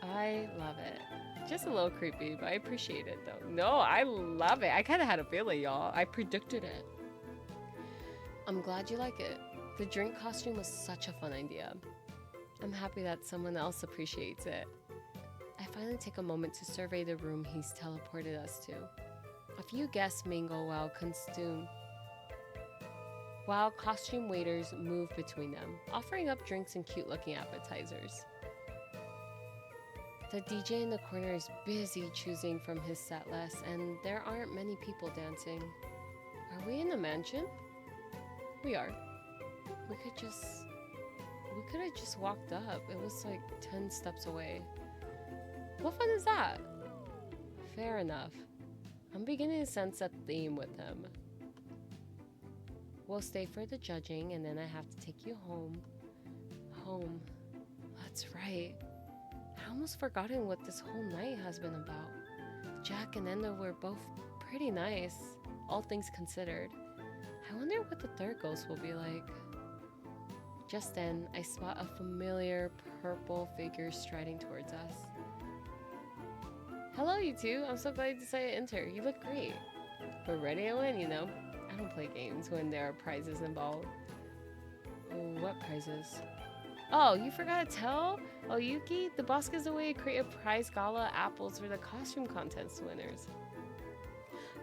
I love it. Just a little creepy, but I appreciate it though. No, I love it. I kind of had a feeling, y'all. I predicted it. I'm glad you like it. The drink costume was such a fun idea. I'm happy that someone else appreciates it. I finally take a moment to survey the room he's teleported us to. A few guests mingle while costume waiters move between them, offering up drinks and cute-looking appetizers. The DJ in the corner is busy choosing from his set list, and there aren't many people dancing. Are we in a mansion? We are. We could have just walked up. It was like 10 steps away. What fun is that? Fair enough. I'm beginning to sense a theme with him. We'll stay for the judging, and then I have to take you home. Home. That's right. I almost forgotten what this whole night has been about. Jack and Endo were both pretty nice, all things considered. I wonder what the third ghost will be like. Just then, I spot a familiar purple figure striding towards us. Hello, you two. I'm so glad you decided to enter. You look great. We're ready to win, you know. I don't play games when there are prizes involved. What prizes? Oh, you forgot to tell? Oh, Yuki, the boss gives away a crate of prize gala apples for the costume contest winners.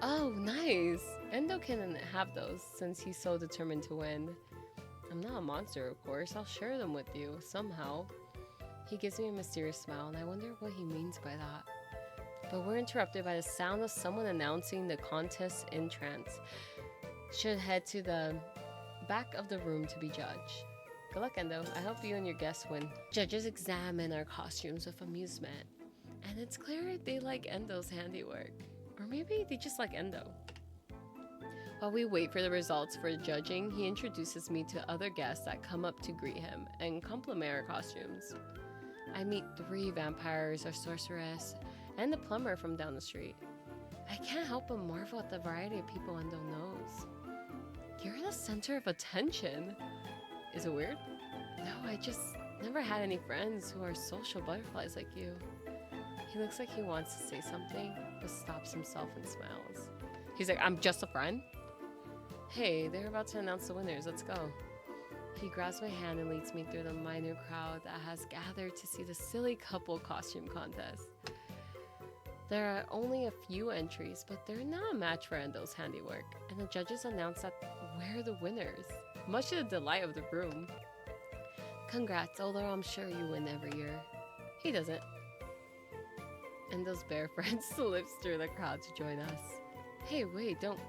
Oh, nice! Endo can have those since he's so determined to win. I'm not a monster, of course. I'll share them with you, somehow. He gives me a mysterious smile, and I wonder what he means by that. But we're interrupted by the sound of someone announcing the contest entrance. Should head to the back of the room to be judged. Good luck, Endo. I hope you and your guests win. Judges examine our costumes with amusement. And it's clear they like Endo's handiwork. Or maybe they just like Endo. While we wait for the results for judging, he introduces me to other guests that come up to greet him and compliment our costumes. I meet 3 vampires, a sorceress, and the plumber from down the street. I can't help but marvel at the variety of people Endo knows. You're the center of attention. Is it weird? No, I just never had any friends who are social butterflies like you. He looks like he wants to say something, but stops himself and smiles. He's like, I'm just a friend? Hey, they're about to announce the winners. Let's go. He grabs my hand and leads me through the minor crowd that has gathered to see the silly couple costume contest. There are only a few entries, but they're not a match for Endo's handiwork, and the judges announce that we're the winners, much to the delight of the room. Congrats, although I'm sure you win every year. He doesn't. Endo's bear friend slips through the crowd to join us. Hey, wait, don't.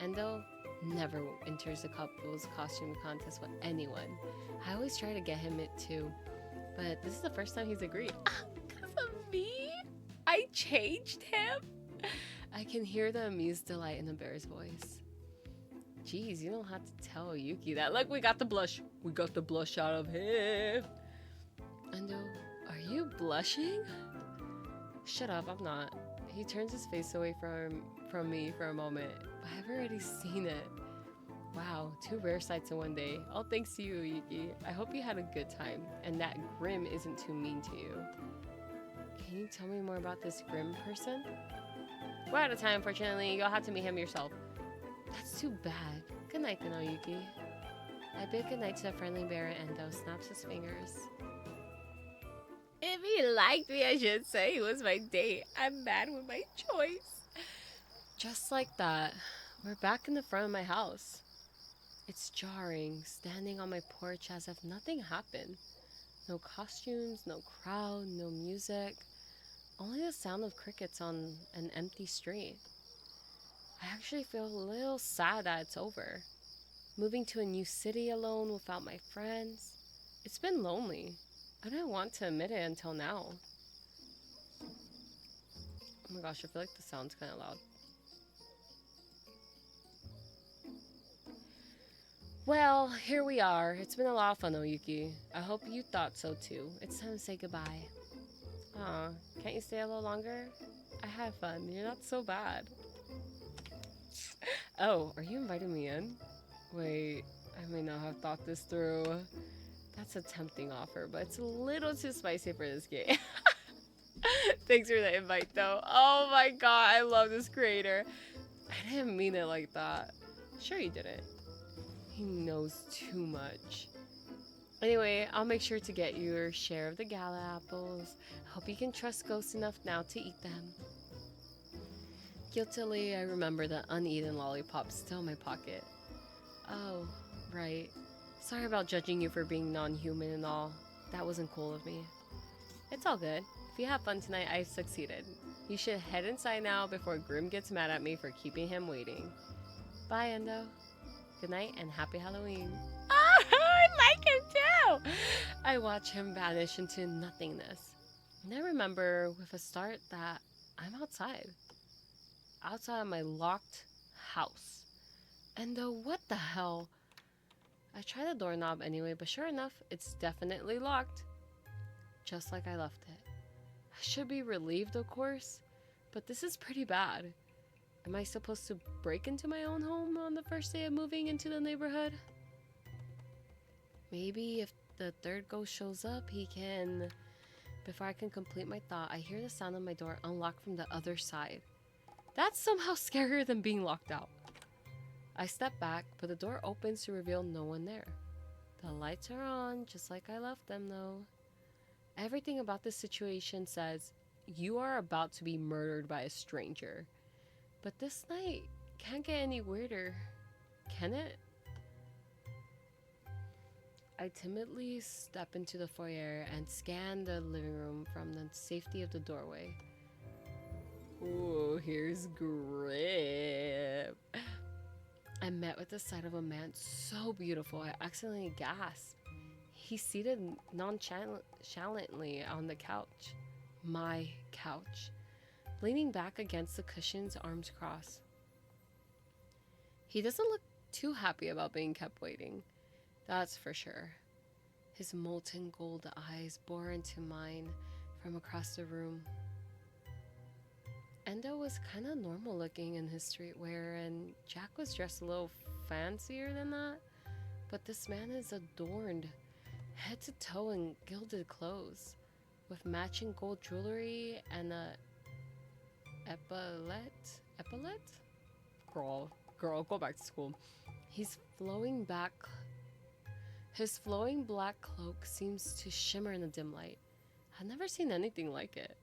Endo never enters a couple's costume contest with anyone. I always try to get him it too, but this is the first time he's agreed. Because of me? I changed him? I can hear the amused delight in the bear's voice. Jeez, you don't have to tell Yuki that. Look, we got the blush. We got the blush out of him. Endo, are you blushing? Shut up, I'm not. He turns his face away from me for a moment, but I've already seen it. Wow, 2 rare sights in one day. All thanks to you, Yuki. I hope you had a good time, and that Grim isn't too mean to you. Can you tell me more about this Grim person? We're out of time, unfortunately. You'll have to meet him yourself. That's too bad. Good night, then, Yuki. I bid good night to the friendly bear, and Endo snaps his fingers. If he liked me, I should say he was my date. I'm mad with my choice. Just like that, we're back in the front of my house. It's jarring, standing on my porch as if nothing happened. No costumes, no crowd, no music. Only the sound of crickets on an empty street. I actually feel a little sad that it's over. Moving to a new city alone without my friends. It's been lonely. I didn't want to admit it until now. Oh my gosh, I feel like the sound's kind of loud. Well, here we are. It's been a lot of fun, Yuki. I hope you thought so too. It's time to say goodbye. Aw, can't you stay a little longer? I had fun. You're not so bad. Oh, are you inviting me in? Wait, I may not have thought this through. That's a tempting offer, but it's a little too spicy for this game. Thanks for the invite, though. Oh my god, I love this creator. I didn't mean it like that. Sure you didn't. He knows too much. Anyway, I'll make sure to get your share of the gala apples. Hope you can trust ghosts enough now to eat them. Guiltily, I remember the uneaten lollipop still in my pocket. Oh, right. Sorry about judging you for being non-human and all. That wasn't cool of me. It's all good. If you have fun tonight, I've succeeded. You should head inside now before Grim gets mad at me for keeping him waiting. Bye, Endo. Good night and happy Halloween. Oh, I like him too! I watch him vanish into nothingness. And I remember with a start that I'm outside. Outside of my locked house. Endo, what the hell? I try the doorknob anyway, but sure enough, it's definitely locked. Just like I left it. I should be relieved, of course, but this is pretty bad. Am I supposed to break into my own home on the first day of moving into the neighborhood? Maybe if the third ghost shows up, he can... Before I can complete my thought, I hear the sound of my door unlock from the other side. That's somehow scarier than being locked out. I step back, but the door opens to reveal no one there. The lights are on, just like I left them, though. Everything about this situation says you are about to be murdered by a stranger. But this night can't get any weirder, can it? I timidly step into the foyer and scan the living room from the safety of the doorway. Ooh, here's Grip. I'm met with the sight of a man so beautiful I accidentally gasped. He's seated nonchalantly on the couch. My couch. Leaning back against the cushions, arms crossed. He doesn't look too happy about being kept waiting. That's for sure. His molten gold eyes bore into mine from across the room. Endo was kind of normal looking in his streetwear, and Jack was dressed a little fancier than that. But this man is adorned head to toe in gilded clothes, with matching gold jewelry and a epaulette? Girl, go back to school. His flowing black cloak seems to shimmer in the dim light. I've never seen anything like it.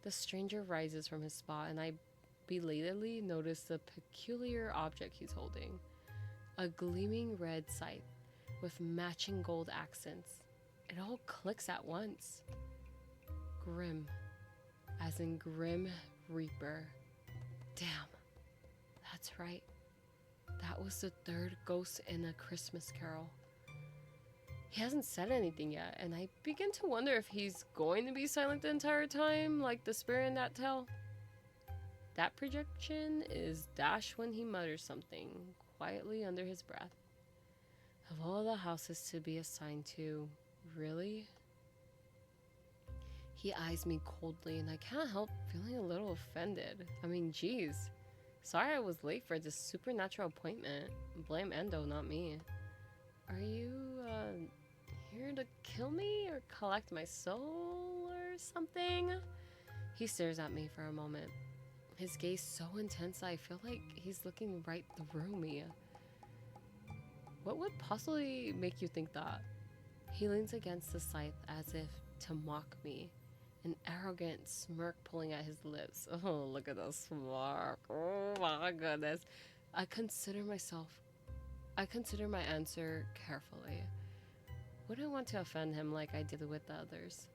The stranger rises from his spot, and I belatedly notice the peculiar object he's holding. A gleaming red scythe with matching gold accents. It all clicks at once. Grim, as in Grim Reaper. Damn, that's right. That was the third ghost in A Christmas Carol. He hasn't said anything yet, and I begin to wonder if he's going to be silent the entire time, like the spirit in that tale. That projection is Dash when he mutters something quietly under his breath. Of all the houses to be assigned to, really? He eyes me coldly, and I can't help feeling a little offended. I mean, geez. Sorry I was late for this supernatural appointment. Blame Endo, not me. Are you, here to kill me or collect my soul or something? He stares at me for a moment. His gaze so intense I feel like he's looking right through me. What would possibly make you think that? He leans against the scythe as if to mock me, an arrogant smirk pulling at his lips. Oh, look at that smirk. Oh my goodness. I consider my answer carefully. Wouldn't want to offend him like I did with the others.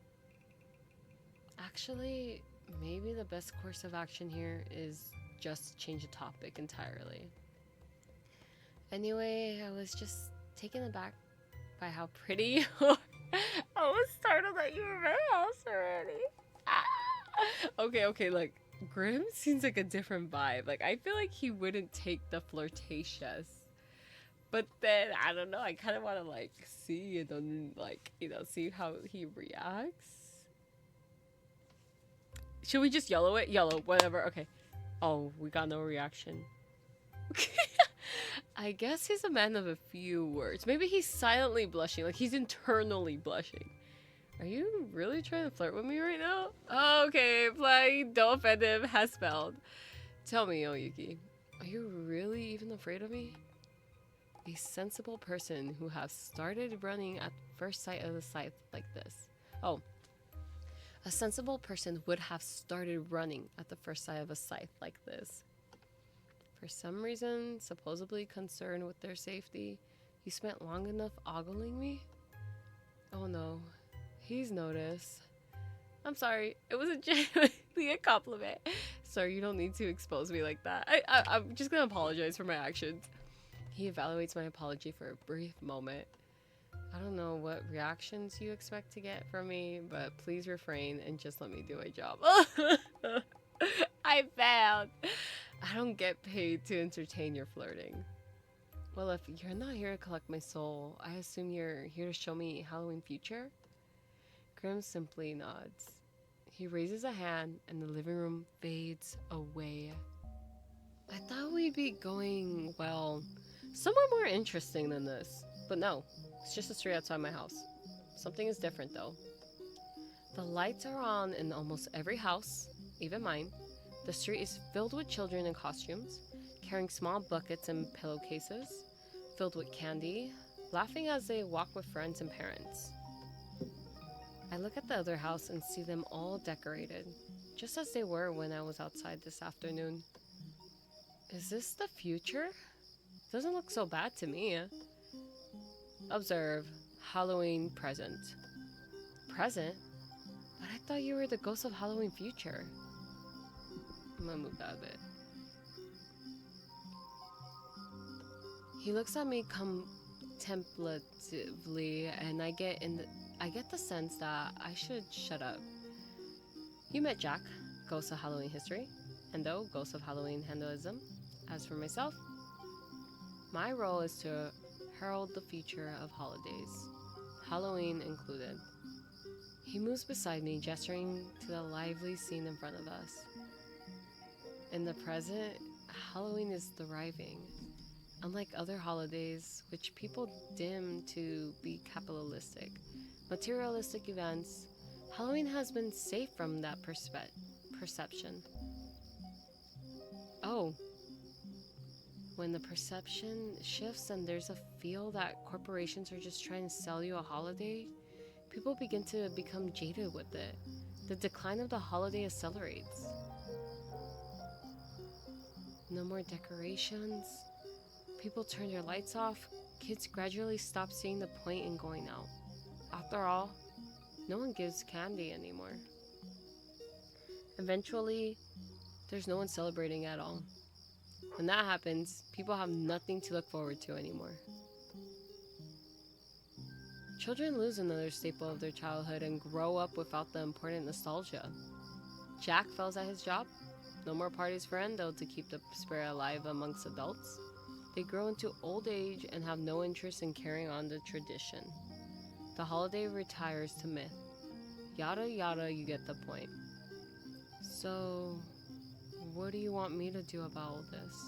Actually, maybe the best course of action here is just change the topic entirely. Anyway, I was just taken aback by how pretty you are. I was startled that you were in my house already. Okay, like, Grim seems like a different vibe. Like, I feel like he wouldn't take the flirtatious. But then, I don't know, I kind of want to, like, see and then, like, see how he reacts. Should we just yellow it? Yellow, whatever, okay. Oh, we got no reaction. I guess he's a man of a few words. Maybe he's silently blushing, like he's internally blushing. Are you really trying to flirt with me right now? Okay, playing Don't Offend Him has spelled. Tell me, Oyuki, are you really even afraid of me? A sensible person who has started running at first sight of the scythe like this. Oh. A sensible person would have started running at the first sight of a scythe like this. For some reason, supposedly concerned with their safety, he spent long enough ogling me? Oh no, he's noticed. I'm sorry, it wasn't genuinely a compliment. Sir, you don't need to expose me like that. I'm just gonna apologize for my actions. He evaluates my apology for a brief moment. I don't know what reactions you expect to get from me, but please refrain and just let me do my job. I failed. I don't get paid to entertain your flirting. Well, if you're not here to collect my soul, I assume you're here to show me Halloween future? Grim simply nods. He raises a hand and the living room fades away. I thought we'd be going, well, somewhere more interesting than this. But no, it's just a street outside my house. Something is different though. The lights are on in almost every house, even mine. The street is filled with children in costumes, carrying small buckets and pillowcases, filled with candy. laughing as they walk with friends and parents. I look at the other house and see them all decorated, just as they were when I was outside this afternoon. Is this the future? Doesn't look so bad to me. Observe, Halloween present. Present? But I thought you were the ghost of Halloween future. I'm gonna move that a bit. He looks at me contemplatively, and I get the sense that I should shut up. You met Jack, ghost of Halloween history, and though ghost of Halloween Hinduism. As for myself, my role is to herald the future of holidays, Halloween included. He moves beside me, gesturing to the lively scene in front of us. In the present, Halloween is thriving. Unlike other holidays, which people dim to be capitalistic, materialistic events, Halloween has been safe from that perception. Oh, when the perception shifts and there's a feel that corporations are just trying to sell you a holiday, people begin to become jaded with it. The decline of the holiday accelerates. No more decorations. People turn their lights off. Kids gradually stop seeing the point in going out. After all, no one gives candy anymore. Eventually, there's no one celebrating at all. When that happens, people have nothing to look forward to anymore. Children lose another staple of their childhood and grow up without the important nostalgia. Jack fails at his job. No more parties for Endo to keep the spirit alive amongst adults. They grow into old age and have no interest in carrying on the tradition. The holiday retires to myth. Yada yada, you get the point. So, what do you want me to do about all this?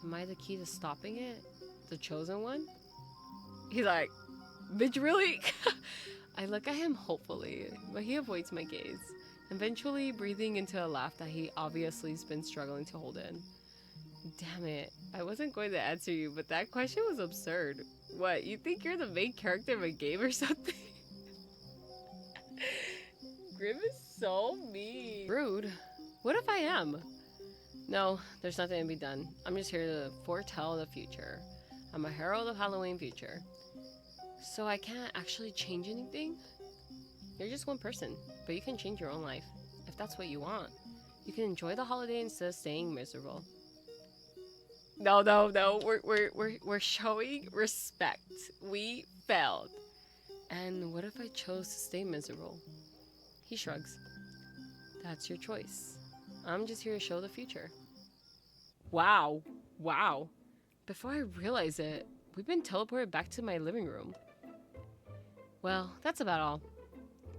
Am I the key to stopping it? The chosen one? He's like, bitch, really? I look at him hopefully, but he avoids my gaze, eventually breathing into a laugh that he obviously has been struggling to hold in. Damn it, I wasn't going to answer you, but that question was absurd. What, you think you're the main character of a game or something? Grim is so mean. Rude? What if I am? No, there's nothing to be done. I'm just here to foretell the future. I'm a herald of Halloween future. So I can't actually change anything? You're just one person, but you can change your own life. If that's what you want. You can enjoy the holiday instead of staying miserable. No, we're showing respect. We failed. And what if I chose to stay miserable? He shrugs. That's your choice. I'm just here to show the future. Wow. Before I realize it, we've been teleported back to my living room. Well, that's about all.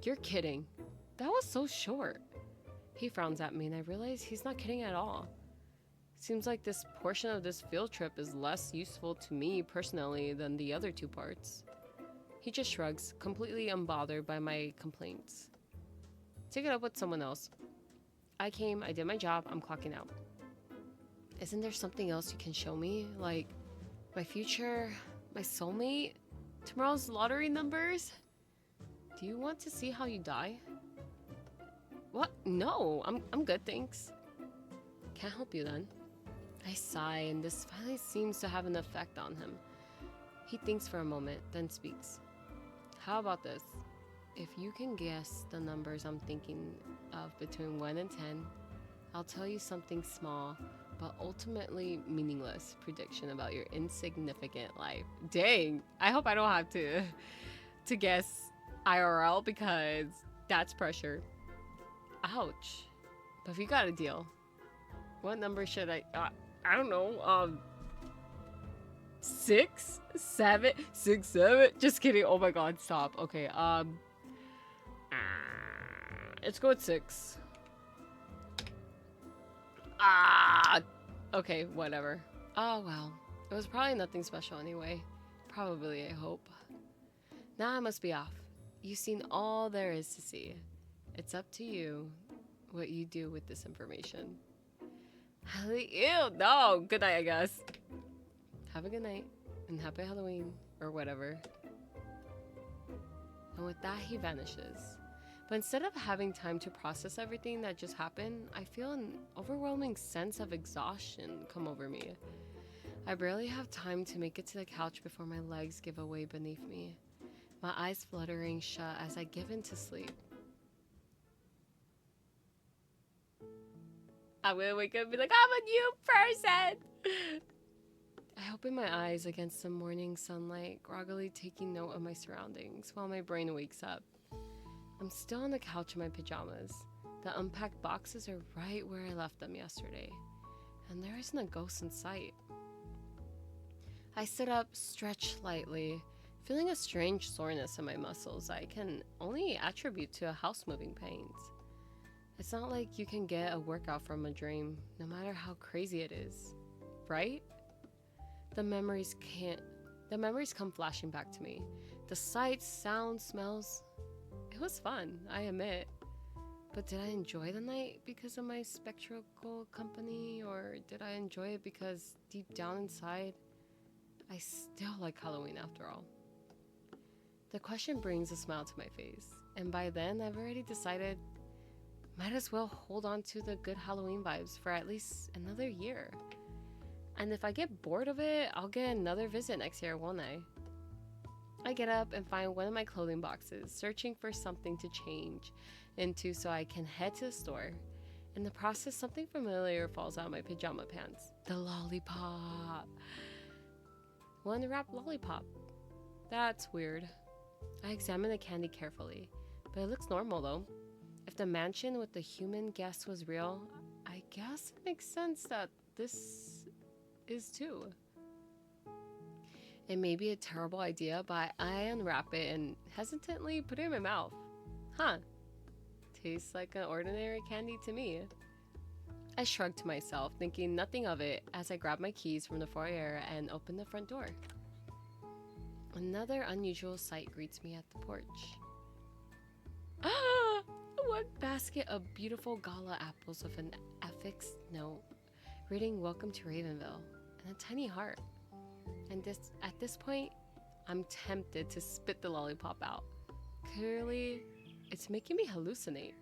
You're kidding. That was so short. He frowns at me and I realize he's not kidding at all. Seems like this portion of this field trip is less useful to me personally than the other two parts. He just shrugs, completely unbothered by my complaints. Take it up with someone else. I came, I did my job, I'm clocking out. Isn't there something else you can show me? Like, my future, my soulmate, tomorrow's lottery numbers? Do you want to see how you die? What? No, I'm good, thanks. Can't help you then. I sigh, and this finally seems to have an effect on him. He thinks for a moment, then speaks. How about this? If you can guess the numbers I'm thinking of between 1 and 10, I'll tell you something small, but ultimately meaningless prediction about your insignificant life. Dang, I hope I don't have to guess IRL because that's pressure. Ouch. But if you got a deal, what number should I don't know, 6, 7, 6, 7. Just kidding. Oh my god, stop. Okay, let's go with 6. Okay, whatever. Oh well, it was probably nothing special anyway. Probably, I hope. Now I must be off. You've seen all there is to see. It's up to you what you do with this information. Ew, no. Good night, I guess. Have a good night and happy Halloween or whatever. And with that, he vanishes. But instead of having time to process everything that just happened, I feel an overwhelming sense of exhaustion come over me. I barely have time to make it to the couch before my legs give away beneath me, my eyes fluttering shut as I give in to sleep. I'm gonna wake up and be like, I'm a new person! I open my eyes against the morning sunlight, groggily taking note of my surroundings while my brain wakes up. I'm still on the couch in my pajamas. The unpacked boxes are right where I left them yesterday, and there isn't a ghost in sight. I sit up, stretch lightly, feeling a strange soreness in my muscles I can only attribute to house moving pains. It's not like you can get a workout from a dream, no matter how crazy it is, right? The memories come flashing back to me. The sights, sounds, smells. It was fun, I admit. But did I enjoy the night because of my spectacle company, or did I enjoy it because deep down inside, I still like Halloween after all? The question brings a smile to my face, and by then I've already decided might as well hold on to the good Halloween vibes for at least another year. And if I get bored of it, I'll get another visit next year, won't I? I get up and find one of my clothing boxes, searching for something to change into so I can head to the store. In the process, something familiar falls out of my pajama pants. The lollipop. One wrapped lollipop. That's weird. I examine the candy carefully, but it looks normal though. If the mansion with the human guest was real, I guess it makes sense that this is too. It may be a terrible idea, but I unwrap it and hesitantly put it in my mouth. Huh. Tastes like an ordinary candy to me. I shrug to myself, thinking nothing of it as I grab my keys from the foyer and open the front door. Another unusual sight greets me at the porch. Ah! One basket of beautiful gala apples with an affixed note reading "Welcome to Ravenville" and a tiny heart. And at this point, I'm tempted to spit the lollipop out. Clearly, it's making me hallucinate.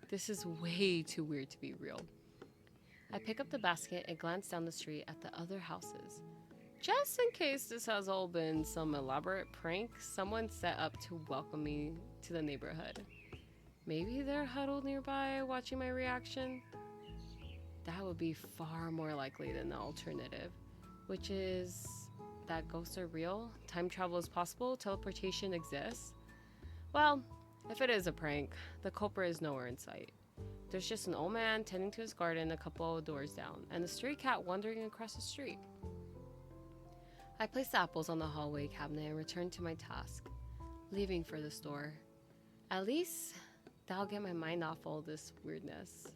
This is way too weird to be real. I pick up the basket and glance down the street at the other houses. Just in case this has all been some elaborate prank someone set up to welcome me to the neighborhood. Maybe they're huddled nearby watching my reaction. That would be far more likely than the alternative, which is that ghosts are real, time travel is possible, teleportation exists. Well, if it is a prank, the culprit is nowhere in sight. There's just an old man tending to his garden a couple of doors down, and a stray cat wandering across the street. I place the apples on the hallway cabinet and return to my task, leaving for the store. At least that'll get my mind off all this weirdness.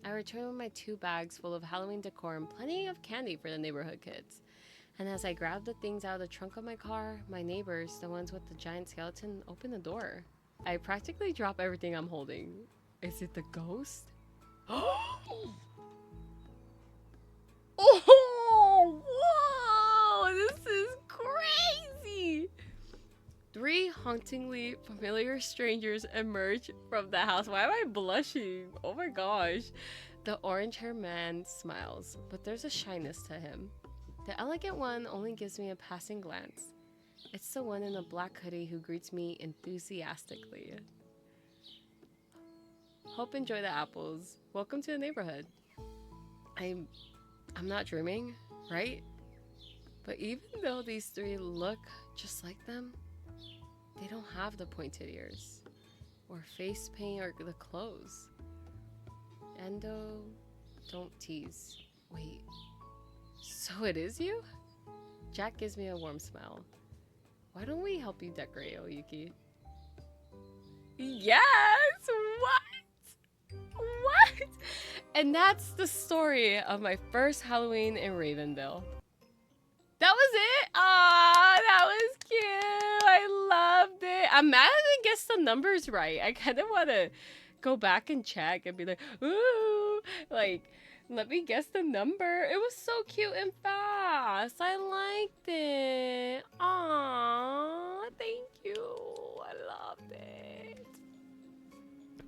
I return with my 2 bags full of Halloween decor and plenty of candy for the neighborhood kids. And as I grab the things out of the trunk of my car, my neighbors, the ones with the giant skeleton, open the door. I practically drop everything I'm holding. Is it the ghost? Oh! Whoa! This is crazy! 3 hauntingly familiar strangers emerge from the house. Why am I blushing? Oh my gosh. The orange-haired man smiles, but there's a shyness to him. The elegant one only gives me a passing glance. It's the one in a black hoodie who greets me enthusiastically. Hope enjoy the apples. Welcome to the neighborhood. I'm not dreaming, right? But even though these 3 look just like them, they don't have the pointed ears, or face paint, or the clothes. Endo, don't tease. Wait, so it is you? Jack gives me a warm smile. Why don't we help you decorate, Oyuki? Yes! What? And that's the story of my first Halloween in Ravenville. That was it? Aw, that was cute. I loved it. I'm mad I didn't guess the numbers right. I kind of want to go back and check and be like, ooh, like, let me guess the number. It was so cute and fast. Yes, I liked it. Aww, thank you. I loved it.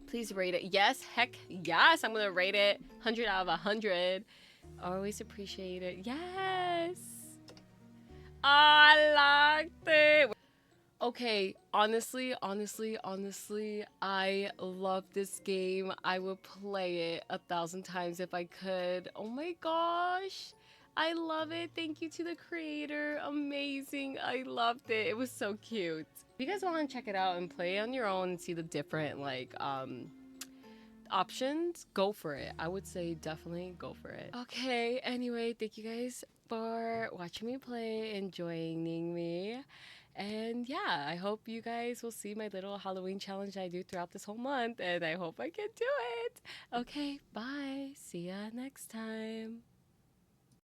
Please rate it. Yes, heck yes. I'm gonna rate it 100 out of 100. Always appreciate it. Yes. I liked it. Okay, honestly, I love this game. I would play it 1,000 times if I could. Oh my gosh. I love it. Thank you to the creator. Amazing. I loved it. It was so cute. If you guys want to check it out and play on your own and see the different options, go for it. I would say definitely go for it. Okay, anyway, thank you guys for watching me play and joining me. And yeah, I hope you guys will see my little Halloween challenge I do throughout this whole month, and I hope I can do it. Okay, bye. See ya next time.